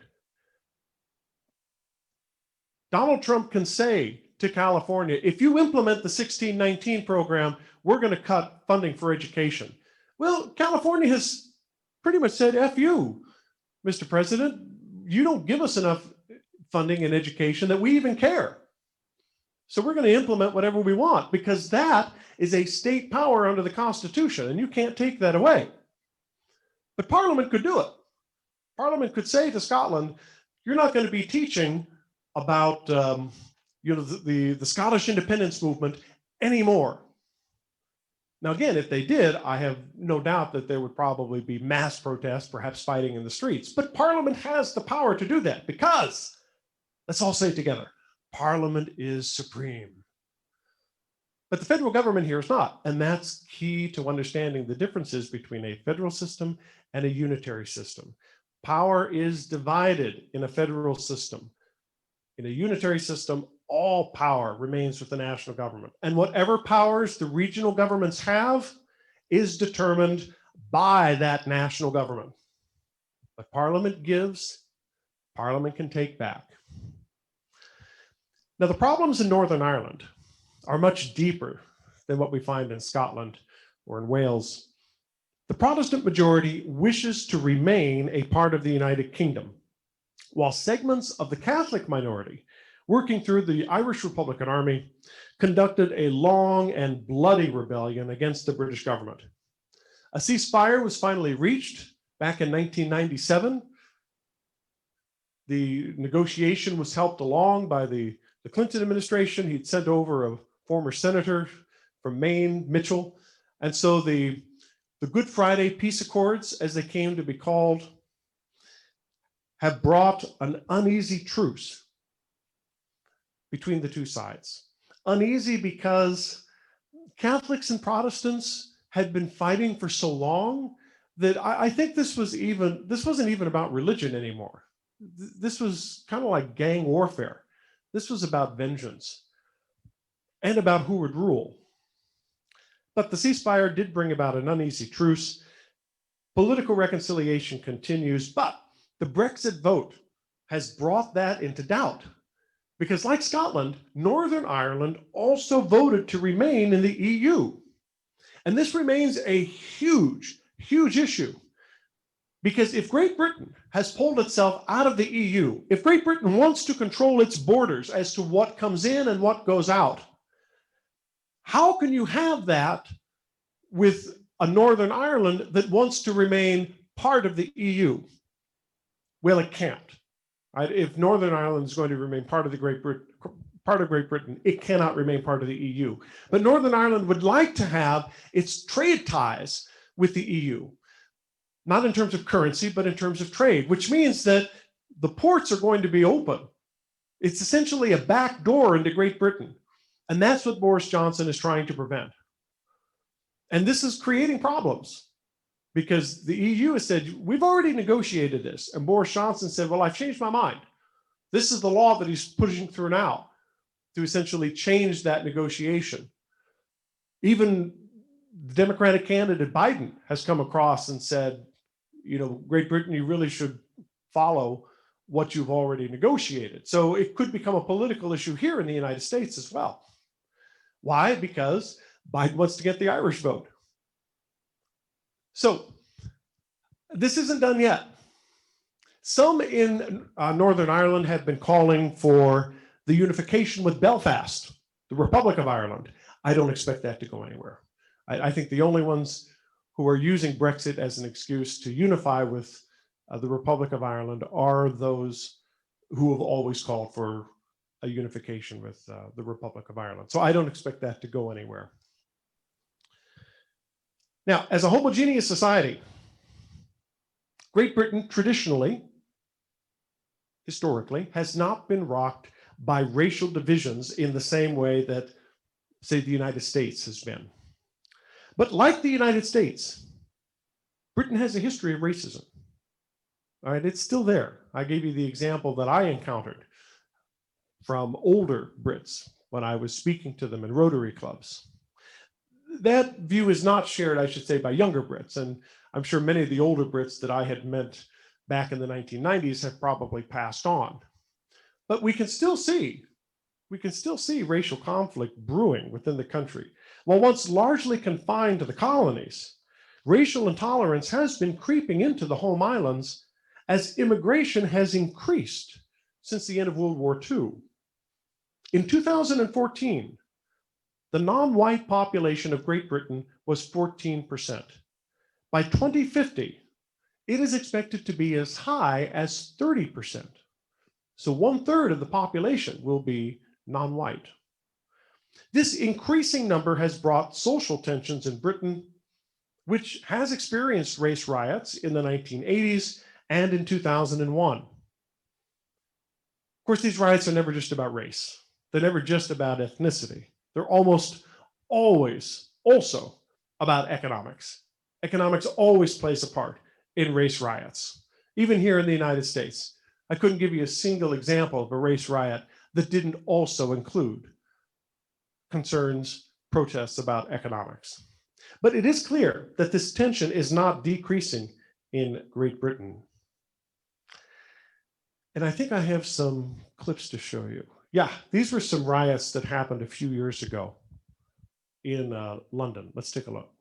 Donald Trump can say to California, if you implement the 1619 program, we're going to cut funding for education. Well, California has pretty much said, F you, Mr. President, you don't give us enough funding in education that we even care. So we're going to implement whatever we want because that is a state power under the Constitution, and you can't take that away. But Parliament could do it. Parliament could say to Scotland, you're not going to be teaching about the Scottish independence movement anymore. Now, again, if they did, I have no doubt that there would probably be mass protests, perhaps fighting in the streets. But Parliament has the power to do that because, let's all say it together, Parliament is supreme. But the federal government here is not, and that's key to understanding the differences between a federal system and a unitary system. Power is divided in a federal system. In a unitary system, all power remains with the national government. And whatever powers the regional governments have is determined by that national government. But Parliament gives, Parliament can take back. Now, the problems in Northern Ireland are much deeper than what we find in Scotland or in Wales. The Protestant majority wishes to remain a part of the United Kingdom, while segments of the Catholic minority, working through the Irish Republican Army, conducted a long and bloody rebellion against the British government. A ceasefire was finally reached back in 1997. The negotiation was helped along by the Clinton administration. He'd sent over a former senator from Maine, Mitchell. And so the Good Friday Peace Accords, as they came to be called, have brought an uneasy truce between the two sides. Uneasy because Catholics and Protestants had been fighting for so long that I think this wasn't even about religion anymore. This was kind of like gang warfare. This was about vengeance and about who would rule. But the ceasefire did bring about an uneasy truce. Political reconciliation continues, but the Brexit vote has brought that into doubt because, like Scotland, Northern Ireland also voted to remain in the EU. And this remains a huge, huge issue because if Great Britain has pulled itself out of the EU, if Great Britain wants to control its borders as to what comes in and what goes out, how can you have that with a Northern Ireland that wants to remain part of the EU? Well, it can't. Right? If Northern Ireland is going to remain part of Great Britain, it cannot remain part of the EU. But Northern Ireland would like to have its trade ties with the EU, not in terms of currency, but in terms of trade, which means that the ports are going to be open. It's essentially a back door into Great Britain. And that's what Boris Johnson is trying to prevent. And this is creating problems because the EU has said, we've already negotiated this. And Boris Johnson said, well, I've changed my mind. This is the law that he's pushing through now to essentially change that negotiation. Even the Democratic candidate Biden has come across and said, Great Britain, you really should follow what you've already negotiated. So it could become a political issue here in the United States as well. Why? Because Biden wants to get the Irish vote. So this isn't done yet. Some in Northern Ireland have been calling for the unification with Belfast, the Republic of Ireland. I don't expect that to go anywhere. I think the only ones who are using Brexit as an excuse to unify with the Republic of Ireland are those who have always called for a unification with the Republic of Ireland. So I don't expect that to go anywhere. Now, as a homogeneous society, Great Britain traditionally, historically, has not been rocked by racial divisions in the same way that, say, the United States has been. But like the United States, Britain has a history of racism. All right, it's still there. I gave you the example that I encountered from older Brits when I was speaking to them in Rotary clubs. That view is not shared, I should say, by younger Brits. And I'm sure many of the older Brits that I had met back in the 1990s have probably passed on. But we can still see racial conflict brewing within the country. While once largely confined to the colonies, racial intolerance has been creeping into the home islands as immigration has increased since the end of World War II. In 2014, the non-white population of Great Britain was 14%. By 2050, it is expected to be as high as 30%. So 1/3 of the population will be non-white. This increasing number has brought social tensions in Britain, which has experienced race riots in the 1980s and in 2001. Of course, these riots are never just about race. They're never just about ethnicity. They're almost always also about economics. Economics always plays a part in race riots. Even here in the United States, I couldn't give you a single example of a race riot that didn't also include concerns, protests about economics. But it is clear that this tension is not decreasing in Great Britain. And I think I have some clips to show you. Yeah, these were some riots that happened a few years ago in London. Let's take a look.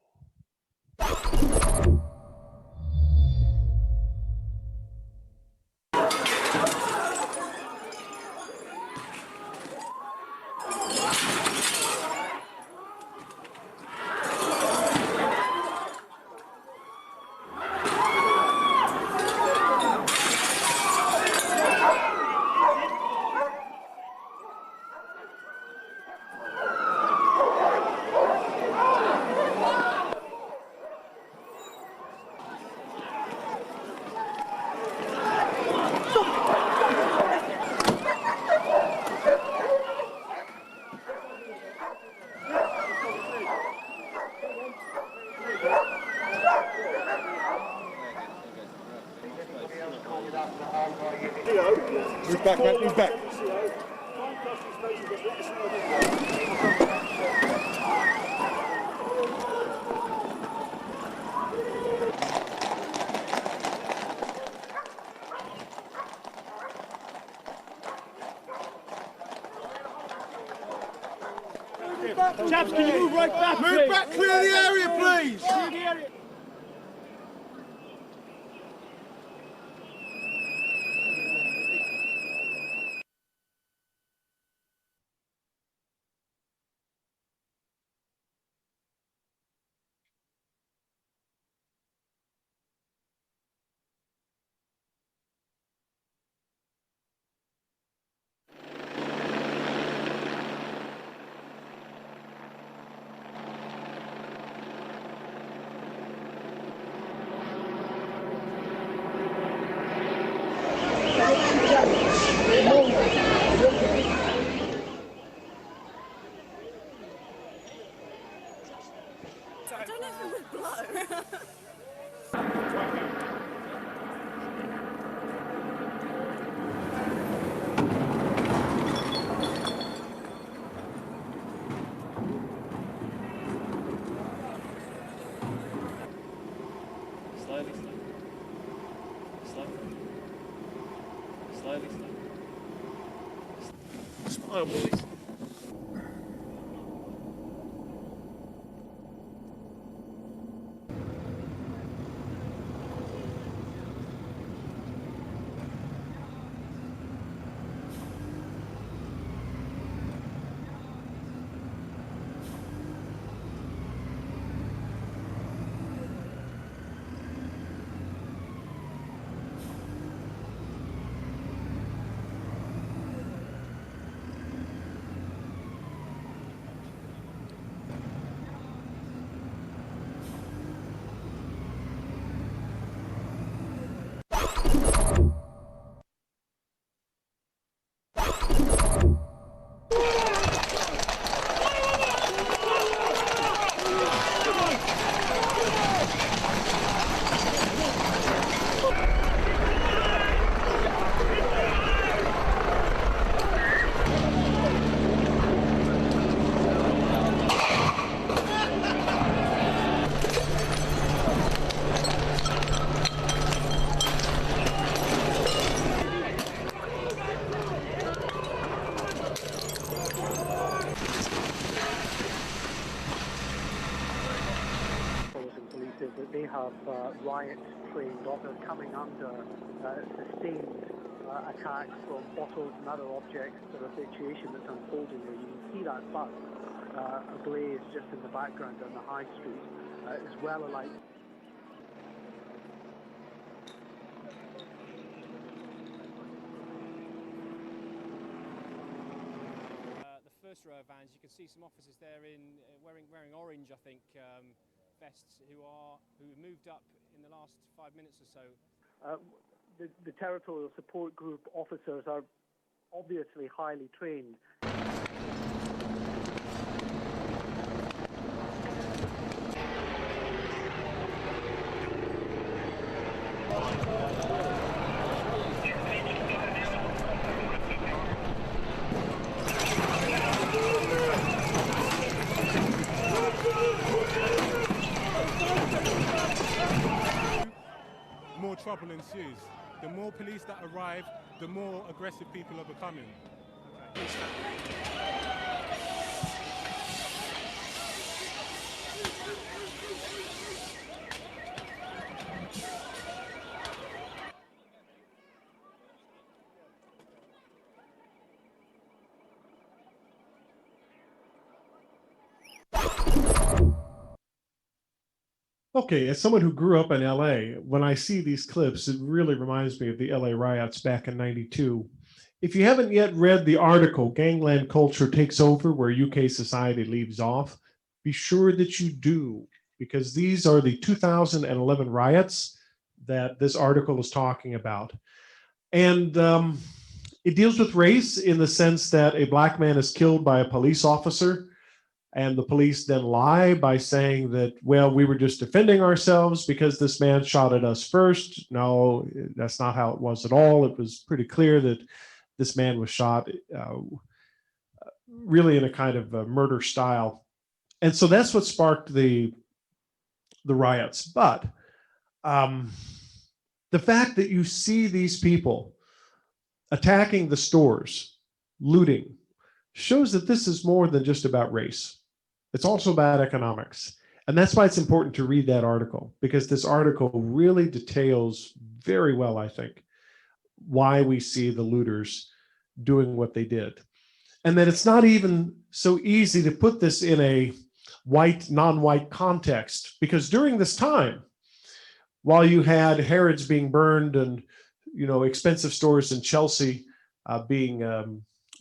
Move back, mate, move back. Chaps, can you move right back? Move back, clear the area, please. Clear the area. I don't know if it would blow. Slowly, slowly. Slowly, slowly. Smile, boys. That they have riots playing off. They're coming under sustained attacks from bottles and other objects. The situation that's unfolding there. You can see that bus ablaze just in the background on the high street, as well alight. The first row of vans, you can see some officers there in wearing orange, I think, vests who moved up in the last 5 minutes or so. The territorial support group officers are obviously highly trained. More trouble ensues. The more police that arrive, the more aggressive people are becoming. Okay, as someone who grew up in LA, when I see these clips, it really reminds me of the LA riots back in '92. If you haven't yet read the article, Gangland Culture Takes Over, where UK society leaves off, be sure that you do, because these are the 2011 riots that this article is talking about. And it deals with race in the sense that a Black man is killed by a police officer, and the police then lie by saying that, well, we were just defending ourselves because this man shot at us first. No, that's not how it was at all. It was pretty clear that this man was shot really in a kind of a murder style. And so that's what sparked the riots. But the fact that you see these people attacking the stores, looting, shows that this is more than just about race. It's also about economics. And that's why it's important to read that article, because this article really details very well, I think, why we see the looters doing what they did. And that it's not even so easy to put this in a white, non-white context, because during this time, while you had Harrods being burned and, you know, expensive stores in Chelsea being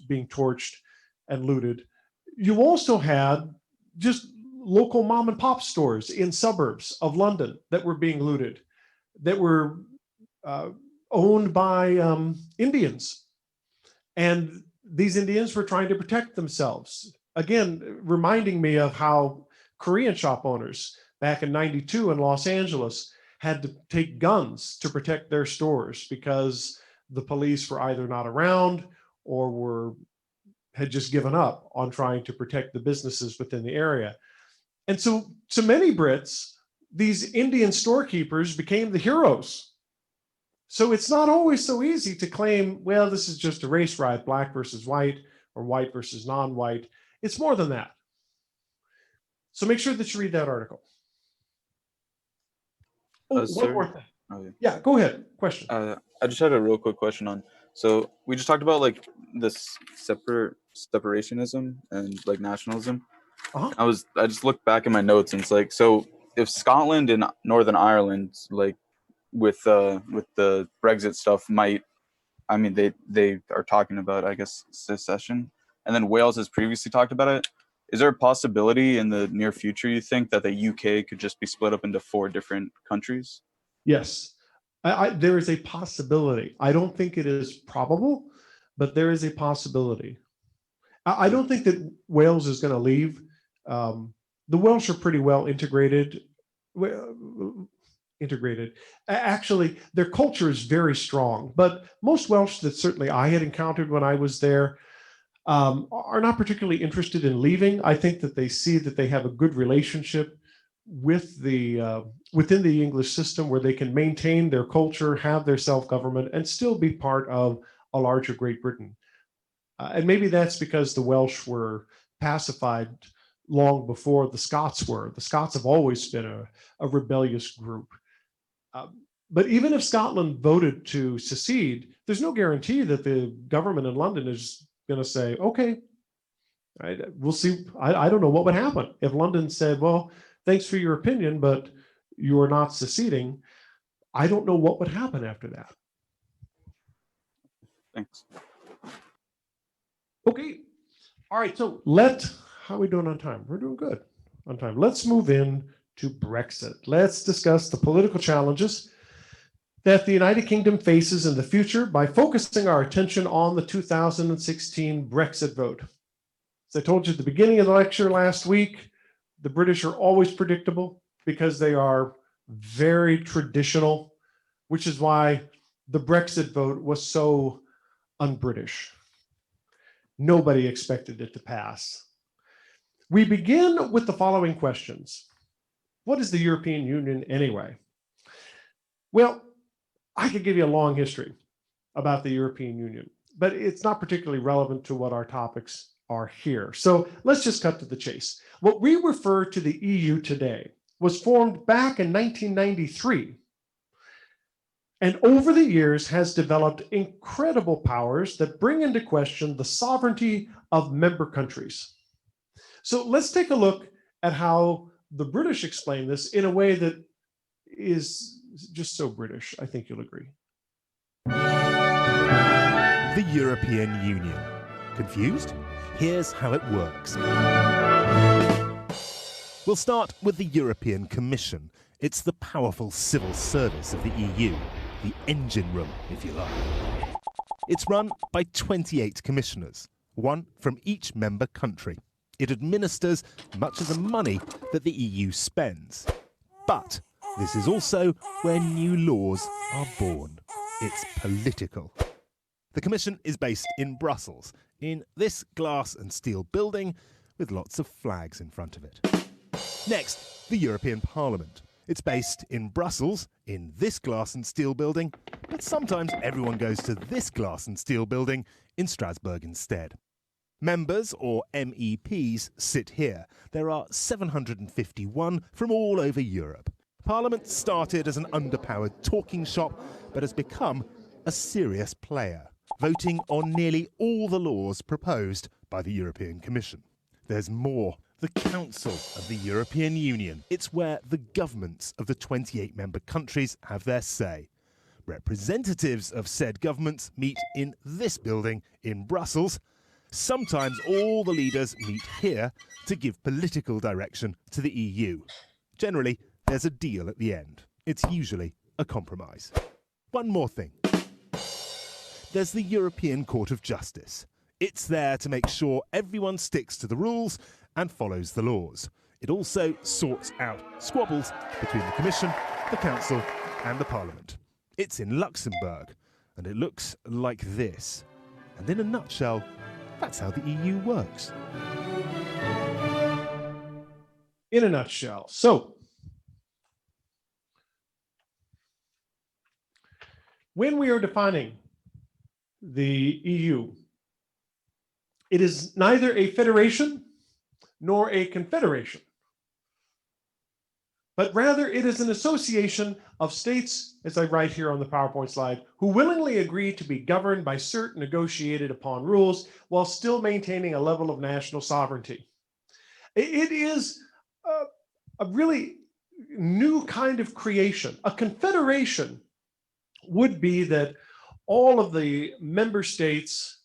torched and looted, you also had just local mom and pop stores in suburbs of London that were being looted, that were owned by Indians. And these Indians were trying to protect themselves. Again, reminding me of how Korean shop owners back in '92 in Los Angeles had to take guns to protect their stores because the police were either not around or had just given up on trying to protect the businesses within the area. And so to many Brits, these Indian storekeepers became the heroes. So it's not always so easy to claim, well, this is just a race riot, black versus white or white versus non-white. It's more than that. So make sure that you read that article. Oh, one more thing. Oh, yeah, go ahead. Question. I just had a real quick question on. So we just talked about like this separationism and like nationalism. Uh-huh. I just looked back in my notes and it's like, so if Scotland and Northern Ireland, like with the Brexit stuff, they are talking about, I guess, secession, and then Wales has previously talked about it. Is there a possibility in the near future, you think, that the UK could just be split up into 4 different countries? Yes, there is a possibility. I don't think it is probable, but there is a possibility. I don't think that Wales is going to leave. The Welsh are pretty well integrated. Actually, their culture is very strong, but most Welsh that certainly I had encountered when I was there are not particularly interested in leaving. I think that they see that they have a good relationship with within the English system, where they can maintain their culture, have their self-government, and still be part of a larger Great Britain. And maybe that's because the Welsh were pacified long before the Scots were. The Scots have always been a rebellious group. But even if Scotland voted to secede, there's no guarantee that the government in London is going to say, okay, we'll see. I don't know what would happen if London said, well, thanks for your opinion, but you are not seceding. I don't know what would happen after that. Thanks. Okay. All right. So how are we doing on time? We're doing good on time. Let's move in to Brexit. Let's discuss the political challenges that the United Kingdom faces in the future by focusing our attention on the 2016 Brexit vote. As I told you at the beginning of the lecture last week, the British are always predictable because they are very traditional, which is why the Brexit vote was so un-British. Nobody expected it to pass. We begin with the following questions. What is the European Union anyway? Well, I could give you a long history about the European Union, but it's not particularly relevant to what our topics are here. So let's just cut to the chase. What we refer to the EU today was formed back in 1993, and over the years has developed incredible powers that bring into question the sovereignty of member countries. So let's take a look at how the British explain this in a way that is just so British. I think you'll agree. The European Union. Confused? Here's how it works. We'll start with the European Commission. It's the powerful civil service of the EU, the engine room, if you like. It's run by 28 commissioners, one from each member country. It administers much of the money that the EU spends. But this is also where new laws are born. It's political. The Commission is based in Brussels, in this glass and steel building with lots of flags in front of it. Next, the European Parliament. It's based in Brussels, in this glass and steel building, but sometimes everyone goes to this glass and steel building in Strasbourg instead. Members, or MEPs, sit here. There are 751 from all over Europe. Parliament started as an underpowered talking shop, but has become a serious player, voting on nearly all the laws proposed by the European Commission. There's more. The Council of the European Union. It's where the governments of the 28 member countries have their say. Representatives of said governments meet in this building in Brussels. Sometimes all the leaders meet here to give political direction to the EU. Generally, there's a deal at the end. It's usually a compromise. One more thing. There's the European Court of Justice. It's there to make sure everyone sticks to the rules and follows the laws. It also sorts out squabbles between the Commission, the Council and the Parliament. It's in Luxembourg, and it looks like this. And in a nutshell, that's how the EU works. In a nutshell. So, when we are defining the EU, it is neither a federation nor a confederation, but rather it is an association of states, as I write here on the PowerPoint slide, who willingly agree to be governed by certain negotiated upon rules while still maintaining a level of national sovereignty. It is a really new kind of creation. A confederation would be that all of the member states,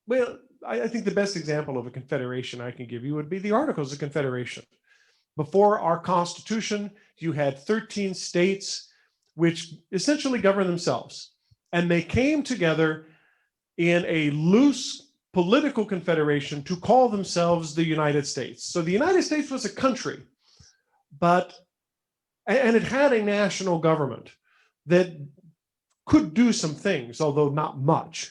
well, I think the best example of a confederation I can give you would be the Articles of Confederation. Before our Constitution, you had 13 states which essentially govern themselves. And they came together in a loose political confederation to call themselves the United States. So the United States was a country, and it had a national government that could do some things, although not much.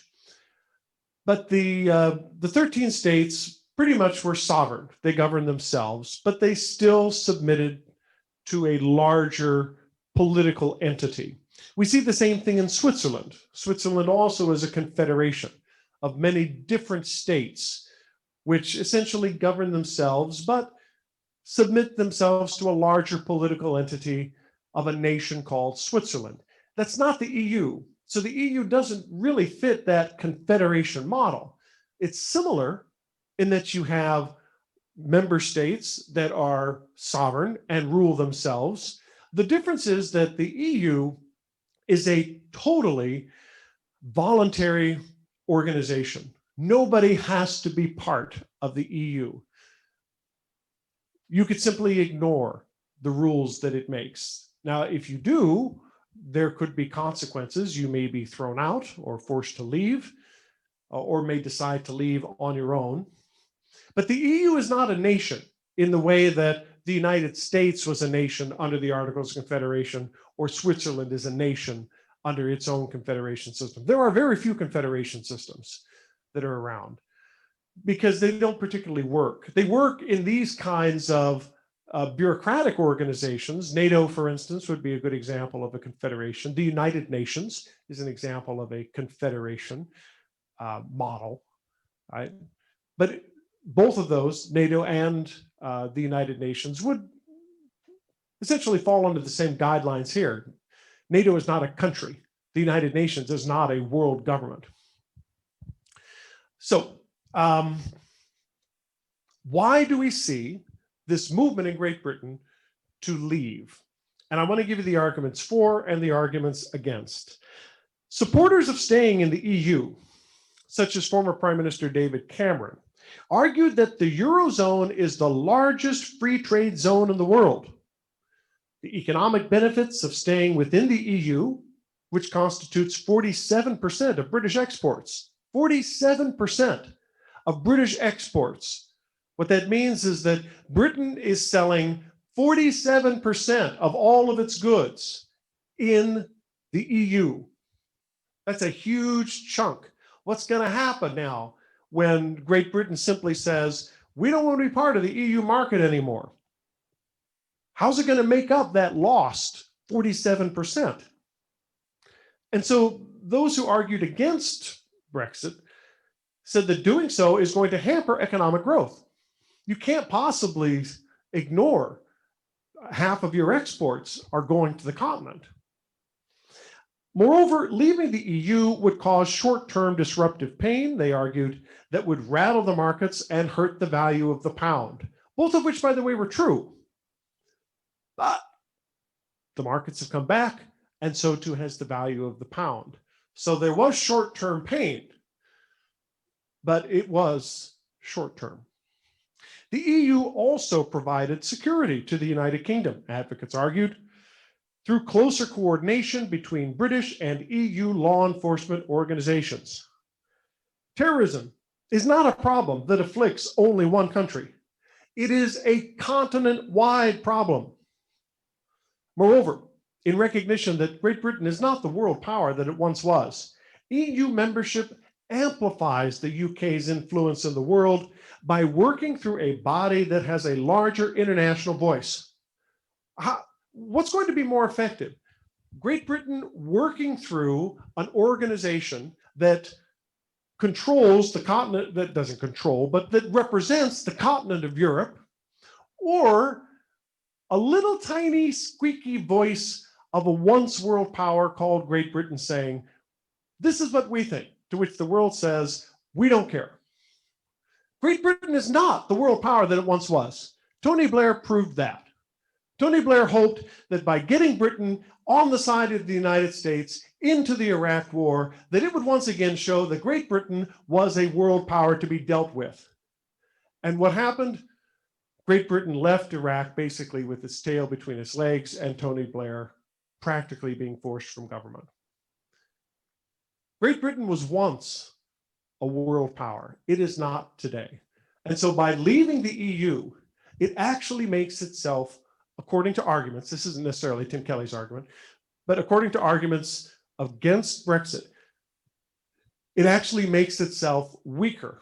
But the 13 states pretty much were sovereign. They governed themselves, but they still submitted to a larger political entity. We see the same thing in Switzerland. Switzerland also is a confederation of many different states, which essentially govern themselves, but submit themselves to a larger political entity of a nation called Switzerland. That's not the EU. So the EU doesn't really fit that confederation model. It's similar in that you have member states that are sovereign and rule themselves. The difference is that the EU is a totally voluntary organization. Nobody has to be part of the EU. You could simply ignore the rules that it makes. Now, if you do, there could be consequences. You may be thrown out or forced to leave, or may decide to leave on your own. But the EU is not a nation in the way that the United States was a nation under the Articles of Confederation, or Switzerland is a nation under its own confederation system. There are very few confederation systems that are around because they don't particularly work. They work in these kinds of bureaucratic organizations. NATO, for instance, would be a good example of a confederation. The United Nations is an example of a confederation model, right? But both of those, NATO and the United Nations, would essentially fall under the same guidelines here. NATO is not a country. The United Nations is not a world government. So why do we see this movement in Great Britain to leave? And I want to give you the arguments for and the arguments against. Supporters of staying in the EU, such as former Prime Minister David Cameron, argued that the Eurozone is the largest free trade zone in the world. The economic benefits of staying within the EU, which constitutes 47% of British exports, 47% of British exports. What that means is that Britain is selling 47% of all of its goods in the EU. That's a huge chunk. What's going to happen now when Great Britain simply says, we don't want to be part of the EU market anymore? How's it going to make up that lost 47%? And so those who argued against Brexit said that doing so is going to hamper economic growth. You can't possibly ignore half of your exports are going to the continent. Moreover, leaving the EU would cause short-term disruptive pain, they argued, that would rattle the markets and hurt the value of the pound, both of which, by the way, were true. But the markets have come back, and so too has the value of the pound. So there was short-term pain, but it was short-term. The EU also provided security to the United Kingdom, advocates argued, through closer coordination between British and EU law enforcement organizations. Terrorism is not a problem that afflicts only one country. It is a continent-wide problem. Moreover, in recognition that Great Britain is not the world power that it once was, EU membership amplifies the UK's influence in the world by working through a body that has a larger international voice. What's going to be more effective? Great Britain working through an organization that controls the continent, that doesn't control, but that represents the continent of Europe, or a little tiny squeaky voice of a once world power called Great Britain saying, this is what we think, to which the world says, we don't care. Great Britain is not the world power that it once was. Tony Blair proved that. Tony Blair hoped that by getting Britain on the side of the United States into the Iraq War, that it would once again show that Great Britain was a world power to be dealt with. And what happened? Great Britain left Iraq basically with its tail between its legs, and Tony Blair practically being forced from government. Great Britain was once a world power. It is not today. And so by leaving the EU, it actually makes itself, according to arguments, this isn't necessarily Tim Kelly's argument, but according to arguments against Brexit, it actually makes itself weaker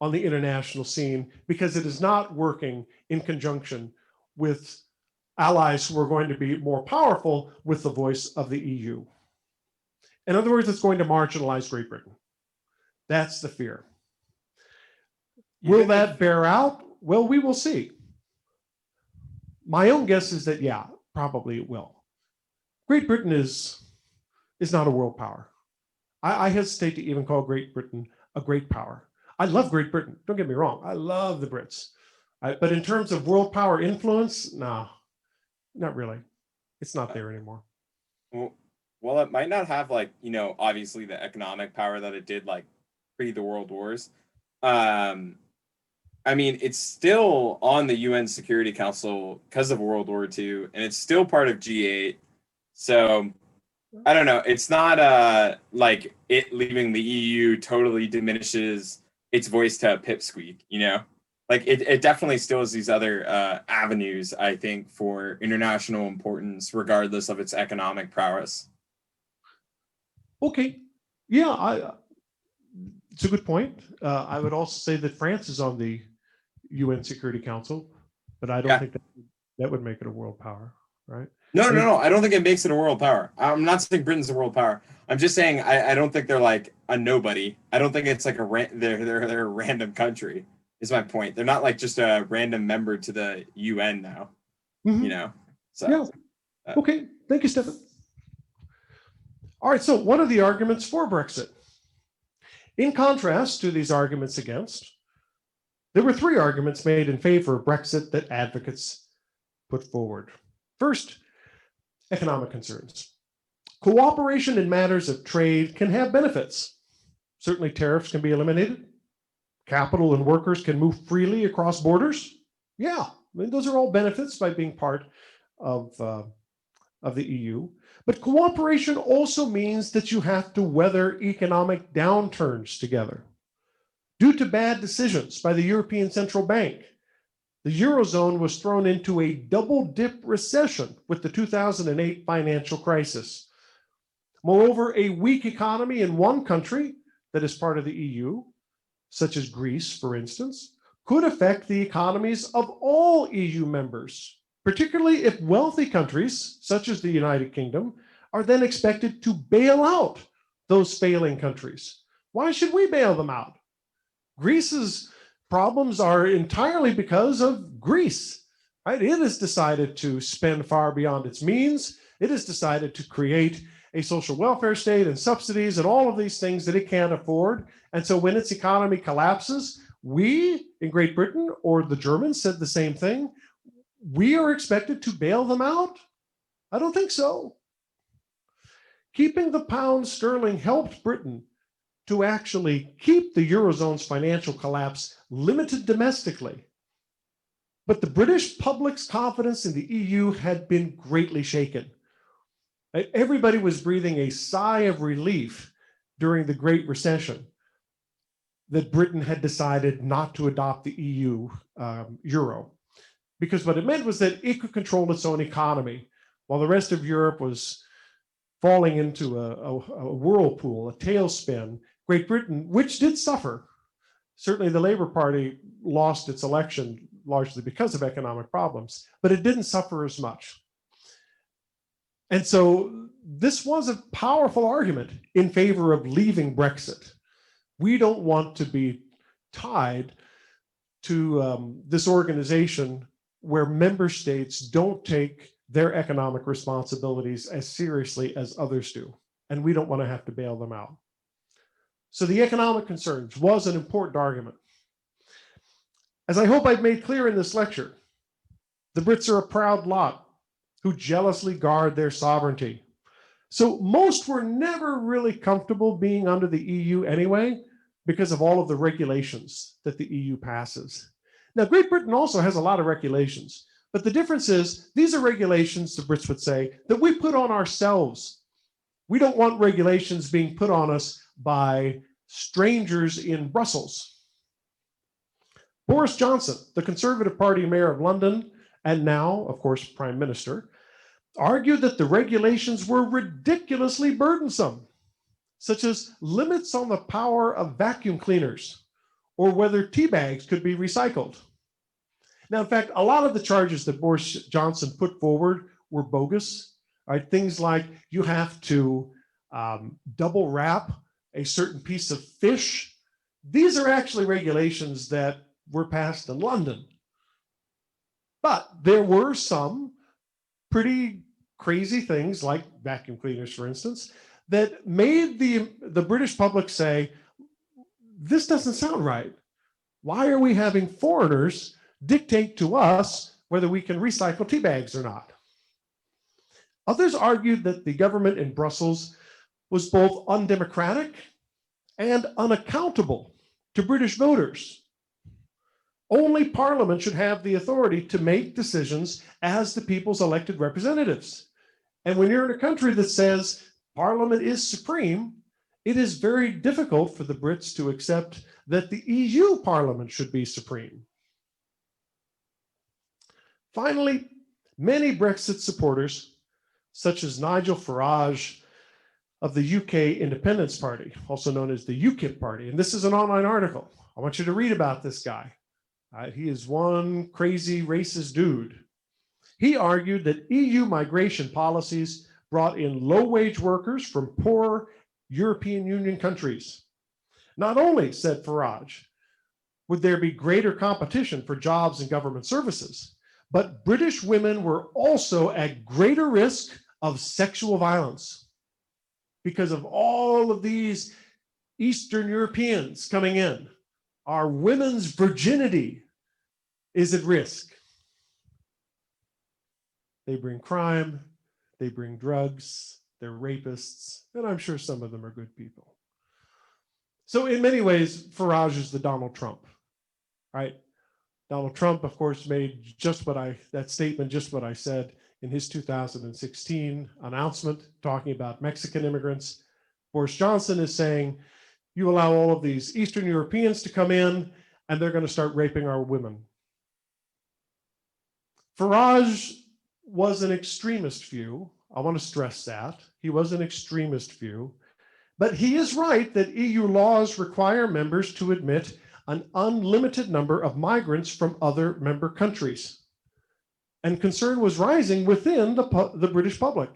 on the international scene because it is not working in conjunction with allies who are going to be more powerful with the voice of the EU. In other words, it's going to marginalize Great Britain. That's the fear. Will that bear out? Well, we will see. My own guess is that, yeah, probably it will. Great Britain is not a world power. I hesitate to even call Great Britain a great power. I love Great Britain. Don't get me wrong. I love the Brits. But in terms of world power influence, no, not really. It's not there anymore. Well, it might not have like, obviously the economic power that it did like pre the World Wars. I mean, it's still on the UN Security Council because of World War II, and it's still part of G8. So I don't know. It's not like it leaving the EU totally diminishes its voice to a pipsqueak, Like it definitely still has these other avenues, I think, for international importance, regardless of its economic prowess. Okay. Yeah, it's a good point. I would also say that France is on the UN Security Council, but I don't think that would make it a world power, right? No. I don't think it makes it a world power. I'm not saying Britain's a world power. I'm just saying I don't think they're like a nobody. I don't think it's like they're a random country. Is my point. They're not like just a random member to the UN now. Mm-hmm. So yeah. Okay. Thank you, Stefan. All right. So what are the arguments for Brexit? In contrast to these arguments against, there were 3 arguments made in favor of Brexit that advocates put forward. First, economic concerns. Cooperation in matters of trade can have benefits. Certainly tariffs can be eliminated. Capital and workers can move freely across borders. Yeah, I mean, those are all benefits by being part of the EU. But cooperation also means that you have to weather economic downturns together. Due to bad decisions by the European Central Bank, the Eurozone was thrown into a double-dip recession with the 2008 financial crisis. Moreover, a weak economy in one country that is part of the EU, such as Greece, for instance, could affect the economies of all EU members, particularly if wealthy countries, such as the United Kingdom, are then expected to bail out those failing countries. Why should we bail them out? Greece's problems are entirely because of Greece, right? It has decided to spend far beyond its means. It has decided to create a social welfare state and subsidies and all of these things that it can't afford. And so when its economy collapses, we in Great Britain, or the Germans said the same thing, we are expected to bail them out? I don't think so. Keeping the pound sterling helped Britain to actually keep the Eurozone's financial collapse limited domestically. But the British public's confidence in the EU had been greatly shaken. Everybody was breathing a sigh of relief during the Great Recession that Britain had decided not to adopt the EU euro, because what it meant was that it could control its own economy while the rest of Europe was falling into a whirlpool, a tailspin. Great Britain, which did suffer. Certainly the Labour Party lost its election largely because of economic problems, but it didn't suffer as much. And so this was a powerful argument in favor of leaving Brexit. We don't want to be tied to this organization where member states don't take their economic responsibilities as seriously as others do, and we don't want to have to bail them out. So the economic concerns was an important argument. As I hope I've made clear in this lecture, the Brits are a proud lot who jealously guard their sovereignty. So most were never really comfortable being under the EU anyway, because of all of the regulations that the EU passes. Now, Great Britain also has a lot of regulations, but the difference is these are regulations, the Brits would say, that we put on ourselves. We don't want regulations being put on us by strangers in Brussels. Boris Johnson, the Conservative Party mayor of London, and now, of course, Prime Minister, argued that the regulations were ridiculously burdensome, such as limits on the power of vacuum cleaners or whether tea bags could be recycled. Now, in fact, a lot of the charges that Boris Johnson put forward were bogus. Right? Things like you have to double wrap a certain piece of fish. These are actually regulations that were passed in London. But there were some pretty crazy things like vacuum cleaners, for instance, that made the British public say, this doesn't sound right. Why are we having foreigners dictate to us whether we can recycle tea bags or not? Others argued that the government in Brussels was both undemocratic and unaccountable to British voters. Only Parliament should have the authority to make decisions as the people's elected representatives. And when you're in a country that says Parliament is supreme, it is very difficult for the Brits to accept that the EU Parliament should be supreme. Finally, many Brexit supporters, such as Nigel Farage of the UK Independence Party, also known as the UKIP party, and this is an online article. I want you to read about this guy. He is one crazy racist dude. He argued that EU migration policies brought in low-wage workers from poor European Union countries. Not only, said Farage, would there be greater competition for jobs and government services, but British women were also at greater risk of sexual violence because of all of these Eastern Europeans coming in. Our women's virginity is at risk. They bring crime, they bring drugs, they're rapists, and I'm sure some of them are good people. So in many ways, Farage is the Donald Trump, right? Donald Trump, of course, made that statement, just what I said in his 2016 announcement, talking about Mexican immigrants. Boris Johnson is saying, you allow all of these Eastern Europeans to come in and they're going to start raping our women. Farage was an extremist view. I want to stress that. He was an extremist view. But he is right that EU laws require members to admit an unlimited number of migrants from other member countries. And concern was rising within the British public.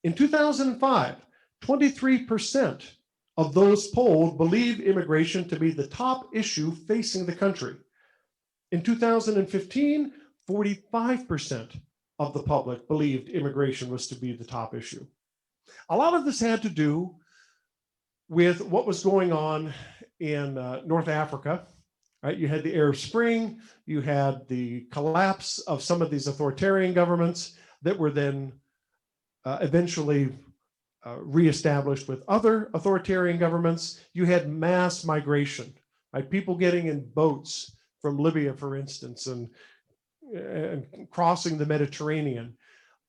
In 2005, 23% of those polled believed immigration to be the top issue facing the country. In 2015, 45% of the public believed immigration was to be the top issue. A lot of this had to do with what was going on in North Africa, right? You had the Arab Spring, you had the collapse of some of these authoritarian governments that were then eventually reestablished with other authoritarian governments. You had mass migration, right? People getting in boats from Libya, for instance, and crossing the Mediterranean.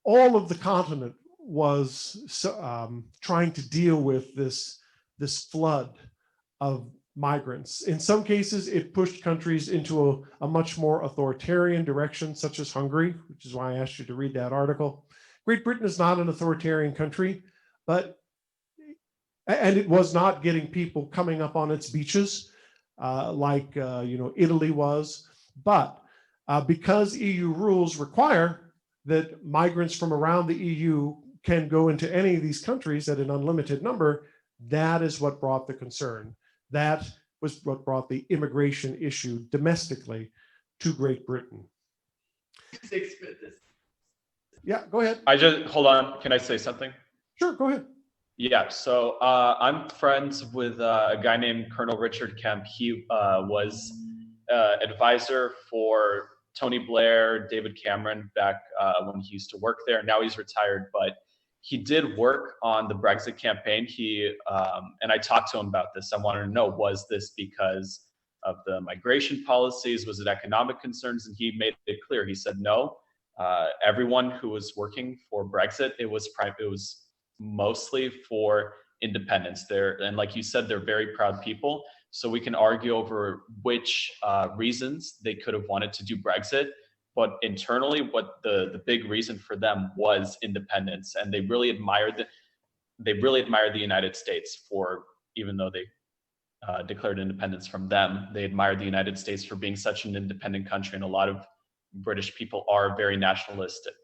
All of the continent was trying to deal with this flood of migrants. In some cases, it pushed countries into a much more authoritarian direction, such as Hungary, which is why I asked you to read that article. Great Britain is not an authoritarian country, and it was not getting people coming up on its beaches like Italy was. But because EU rules require that migrants from around the EU can go into any of these countries at an unlimited number, that is what brought the concern. That was what brought the immigration issue domestically to Great Britain. Yeah, go ahead. Hold on. Can I say something? Sure, go ahead. Yeah, so I'm friends with a guy named Colonel Richard Kemp. He was advisor for Tony Blair, David Cameron back when he used to work there. Now he's retired, but he did work on the Brexit campaign. And I talked to him about this. I wanted to know, was this because of the migration policies? Was it economic concerns? And he made it clear. He said, no, everyone who was working for Brexit, it was mostly for independence. And like you said, they're very proud people. So we can argue over which reasons they could have wanted to do Brexit. But internally, what the big reason for them was independence, and they really admired the United States for, even though they declared independence from them, they admired the United States for being such an independent country, and a lot of British people are very nationalistic.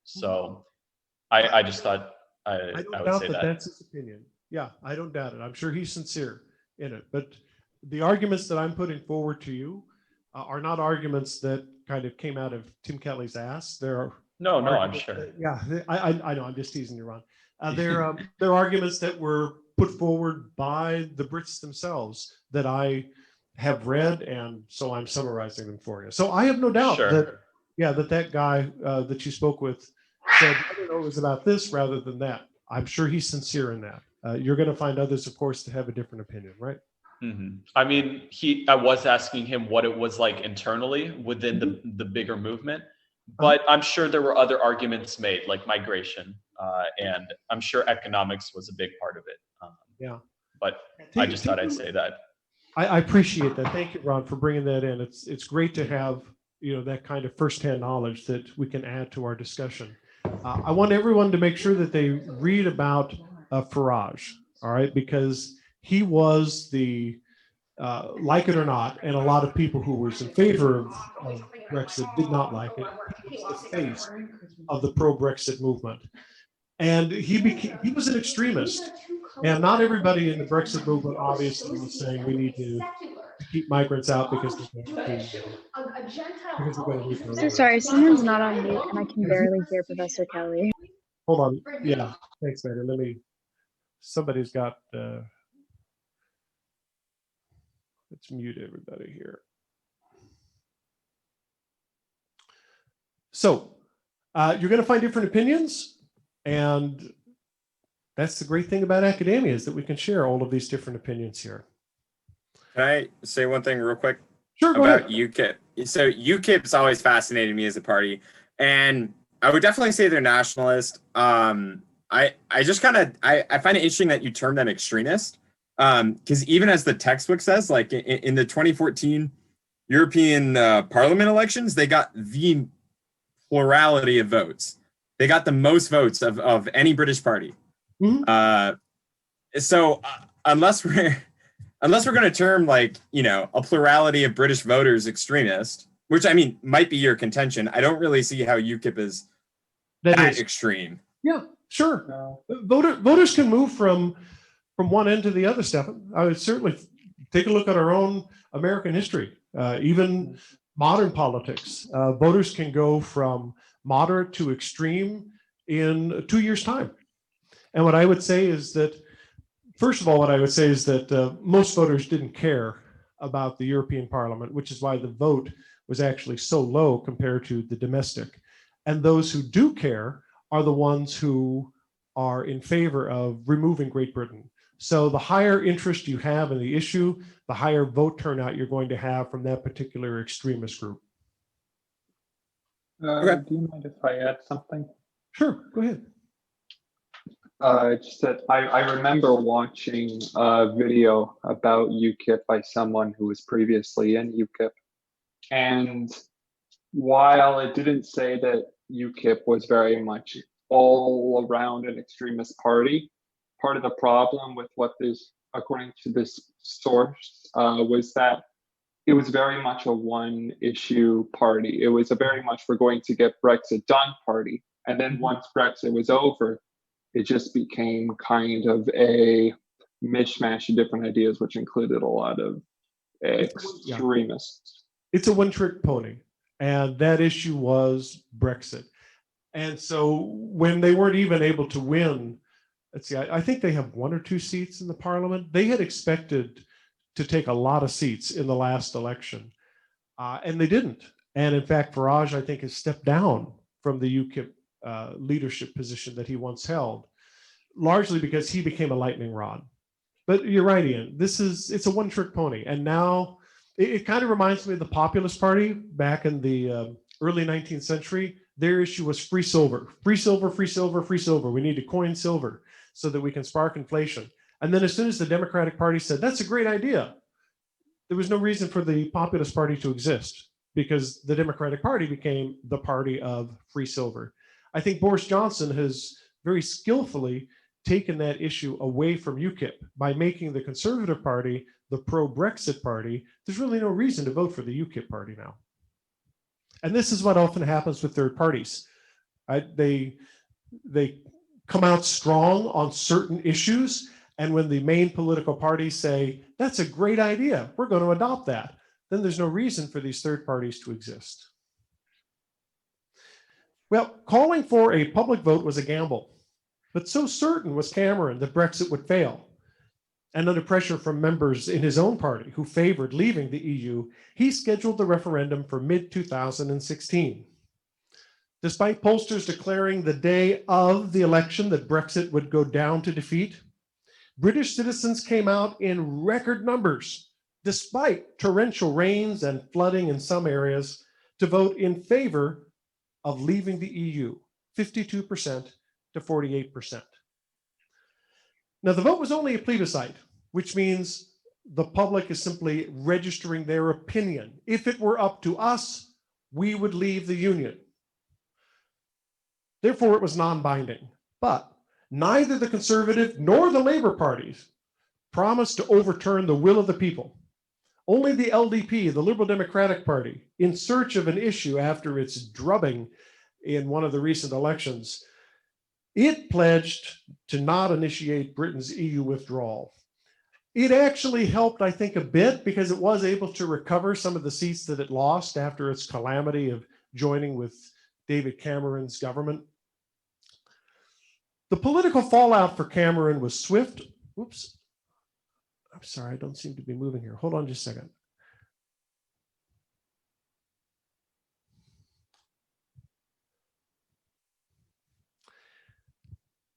So I just thought I don't would doubt say that that's his opinion. Yeah, I don't doubt it. I'm sure he's sincere in it. But the arguments that I'm putting forward to you are not arguments that kind of came out of Tim Kelly's ass. They're No, no, I'm arguments sure. yeah, I know. I'm just teasing you, Ron. They're arguments that were put forward by the Brits themselves that I have read, and so I'm summarizing them for you. So I have no doubt Sure. that, yeah, that guy that you spoke with said, I don't know, it was about this rather than that. I'm sure he's sincere in that. You're going to find others, of course, to have a different opinion, right? I mean, I was asking him what it was like internally within the bigger movement, but I'm sure there were other arguments made, like migration, and I'm sure economics was a big part of it. Yeah. But I just thought I'd say that. I appreciate that. Thank you, Ron, for bringing that in. It's great to have, you know, that kind of firsthand knowledge that we can add to our discussion. I want everyone to make sure that they read about Farage, all right, because he was the, like it or not, and a lot of people who was in favor of Brexit did not like it. He was the face of the pro-Brexit movement. And he was an extremist. And not everybody in the Brexit movement obviously was saying we need to keep migrants out because they're going to So sorry, someone's not on mute and I can barely hear Professor Kelly. Hold on. Yeah, thanks, Maddie. Somebody's got, let's mute everybody here. So you're going to find different opinions, and that's the great thing about academia is that we can share all of these different opinions here. Can I say one thing real quick? Sure, go about ahead. UKIP. So UKIP's always fascinated me as a party, and I would definitely say they're nationalist. I just kind of I find it interesting that you term them extremist, because even as the textbook says, like in the 2014 European Parliament elections, they got the plurality of votes. They got the most votes of any British party. So unless we're going to term, like, you know, a plurality of British voters extremist, which I mean might be your contention, I don't really see how UKIP is that extreme. Yeah, sure. Voters can move from one end to the other, Stefan. I would certainly take a look at our own American history, even modern politics. Voters can go from moderate to extreme in 2 years' time. And what I would say is that, first of all, most voters didn't care about the European Parliament, which is why the vote was actually so low compared to the domestic. And those who do care are the ones who are in favor of removing Great Britain. So the higher interest you have in the issue, the higher vote turnout you're going to have from that particular extremist group. Do you mind if I add something? Sure, go ahead. Just that I remember watching a video about UKIP by someone who was previously in UKIP. And while it didn't say that UKIP was very much all around an extremist party, part of the problem with what this, according to this source, was that it was very much a one issue party. It was a very much we're going to get Brexit done party. And then once Brexit was over, it just became kind of a mishmash of different ideas, which included a lot of extremists. It's a one-trick pony, and that issue was Brexit. And so when they weren't even able to win, let's see, I think they have 1 or 2 seats in the parliament. They had expected to take a lot of seats in the last election, and they didn't. And in fact, Farage, I think, has stepped down from the UKIP leadership position that he once held, largely because he became a lightning rod. But you're right, Ian, it's a one-trick pony. And now it kind of reminds me of the Populist Party back in the early 19th century. Their issue was free silver, free silver, free silver, free silver. We need to coin silver so that we can spark inflation. And then as soon as the Democratic Party said, that's a great idea, there was no reason for the Populist Party to exist, because the Democratic Party became the party of free silver. I think Boris Johnson has very skillfully taken that issue away from UKIP by making the Conservative Party the pro-Brexit party. There's really no reason to vote for the UKIP party now. And this is what often happens with third parties. They come out strong on certain issues, and when the main political parties say, that's a great idea, we're going to adopt that, then there's no reason for these third parties to exist. Well, calling for a public vote was a gamble, but so certain was Cameron that Brexit would fail. And under pressure from members in his own party who favored leaving the EU, he scheduled the referendum for mid-2016. Despite pollsters declaring the day of the election that Brexit would go down to defeat, British citizens came out in record numbers, despite torrential rains and flooding in some areas, to vote in favor of leaving the EU, 52% to 48%. Now, the vote was only a plebiscite, which means the public is simply registering their opinion. If it were up to us, we would leave the Union. Therefore, it was non-binding. But neither the Conservative nor the Labour parties promised to overturn the will of the people. Only the LDP, the Liberal Democratic Party, in search of an issue after its drubbing in one of the recent elections, it pledged to not initiate Britain's EU withdrawal. It actually helped, I think, a bit because it was able to recover some of the seats that it lost after its calamity of joining with David Cameron's government. The political fallout for Cameron was swift. Whoops. I'm sorry, I don't seem to be moving here. Hold on just a second.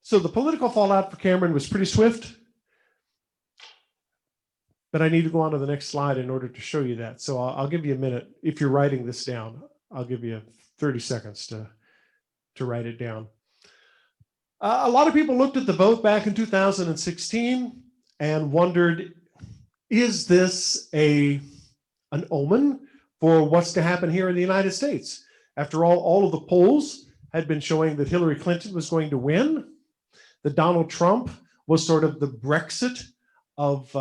So the political fallout for Cameron was pretty swift, but I need to go on to the next slide in order to show you that. So I'll give you a minute. If you're writing this down, I'll give you 30 seconds to write it down. A lot of people looked at the vote back in 2016 and wondered, is this an omen for what's to happen here in the United States? After all of the polls had been showing that Hillary Clinton was going to win, that Donald Trump was sort of the Brexit of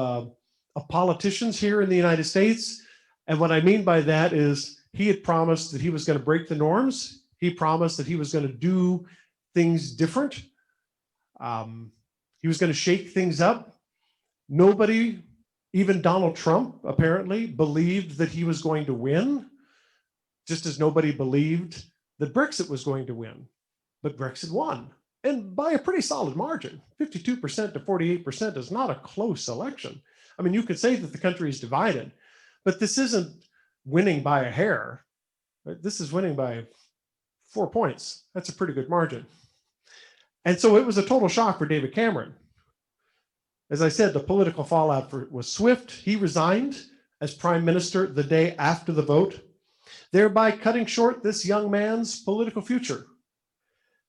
politicians here in the United States. And what I mean by that is he had promised that he was going to break the norms. He promised that he was going to do things different. He was going to shake things up. Nobody, even Donald Trump, apparently believed that he was going to win, just as nobody believed that Brexit was going to win. But Brexit won, and by a pretty solid margin. 52% to 48% is not a close election. I mean, you could say that the country is divided, but this isn't winning by a hair. This is winning by 4 points. That's a pretty good margin. And so it was a total shock for David Cameron. As I said, the political fallout was swift. He resigned as prime minister the day after the vote, thereby cutting short this young man's political future.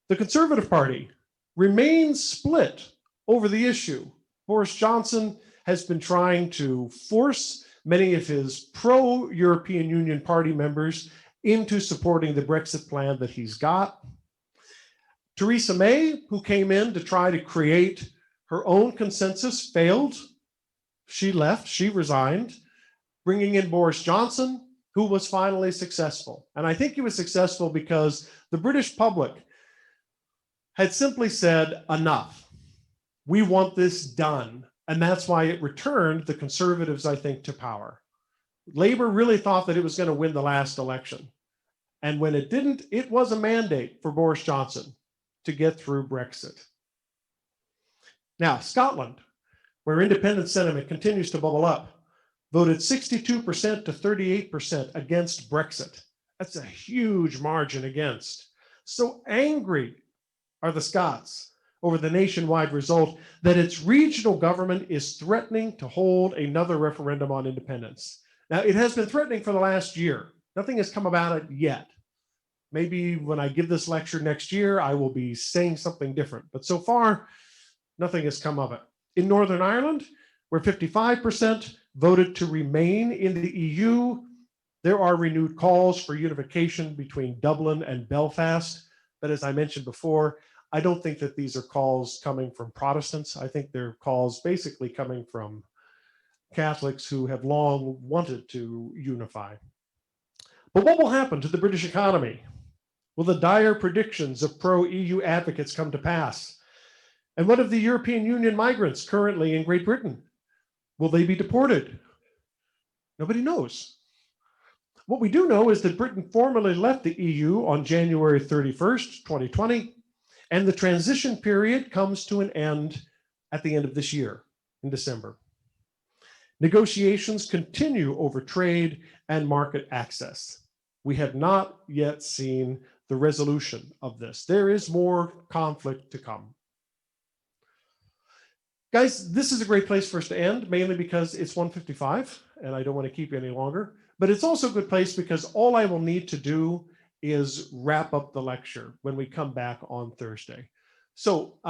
The Conservative Party remains split over the issue. Boris Johnson has been trying to force many of his pro-European Union party members into supporting the Brexit plan that he's got. Theresa May, who came in to try to create her own consensus, failed. She left, she resigned, bringing in Boris Johnson, who was finally successful. And I think he was successful because the British public had simply said, enough. We want this done. And that's why it returned the Conservatives, I think, to power. Labour really thought that it was going to win the last election. And when it didn't, it was a mandate for Boris Johnson to get through Brexit. Now, Scotland, where independent sentiment continues to bubble up, voted 62% to 38% against Brexit. That's a huge margin against. So angry are the Scots over the nationwide result that its regional government is threatening to hold another referendum on independence. Now, it has been threatening for the last year. Nothing has come about it yet. Maybe when I give this lecture next year, I will be saying something different. But so far, nothing has come of it. In Northern Ireland, where 55% voted to remain in the EU, there are renewed calls for unification between Dublin and Belfast. But as I mentioned before, I don't think that these are calls coming from Protestants. I think they're calls basically coming from Catholics who have long wanted to unify. But what will happen to the British economy? Will the dire predictions of pro-EU advocates come to pass? And what of the European Union migrants currently in Great Britain? Will they be deported? Nobody knows. What we do know is that Britain formally left the EU on January 31st, 2020, and the transition period comes to an end at the end of this year, in December. Negotiations continue over trade and market access. We have not yet seen the resolution of this. There is more conflict to come. Guys, this is a great place for us to end, mainly because it's 1:55 and I don't want to keep you any longer. But it's also a good place because all I will need to do is wrap up the lecture when we come back on Thursday. So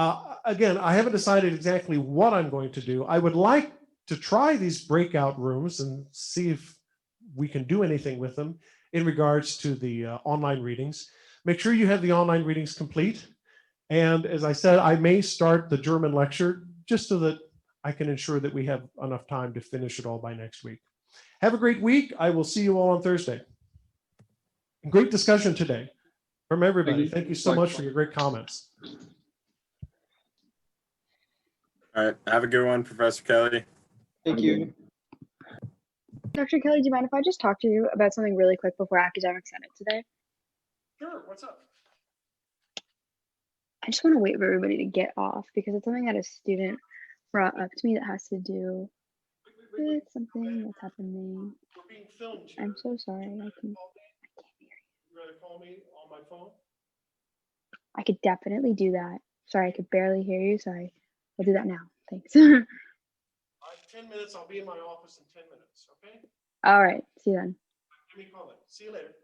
again, I haven't decided exactly what I'm going to do. I would like to try these breakout rooms and see if we can do anything with them in regards to the online readings. Make sure you have the online readings complete. And as I said, I may start the German lecture just so that I can ensure that we have enough time to finish it all by next week. Have a great week. I will see you all on Thursday. Great discussion today from everybody. Thank you so much for your great comments. All right. Have a good one, Professor Kelly. Thank you. Dr. Kelly, do you mind if I just talk to you about something really quick before Academic Senate today? Sure, what's up? I just want to wait for everybody to get off because it's something that a student brought up to me that has to do with something that's happening. We're being filmed here. I'm so sorry. I can't hear you. You ready to call me on my phone? I could definitely do that. Sorry, I could barely hear you. Sorry. I'll do that now. Thanks. 10 minutes. I'll be in my office in 10 minutes. Okay? All right. See you then. Give me a call then. See you later.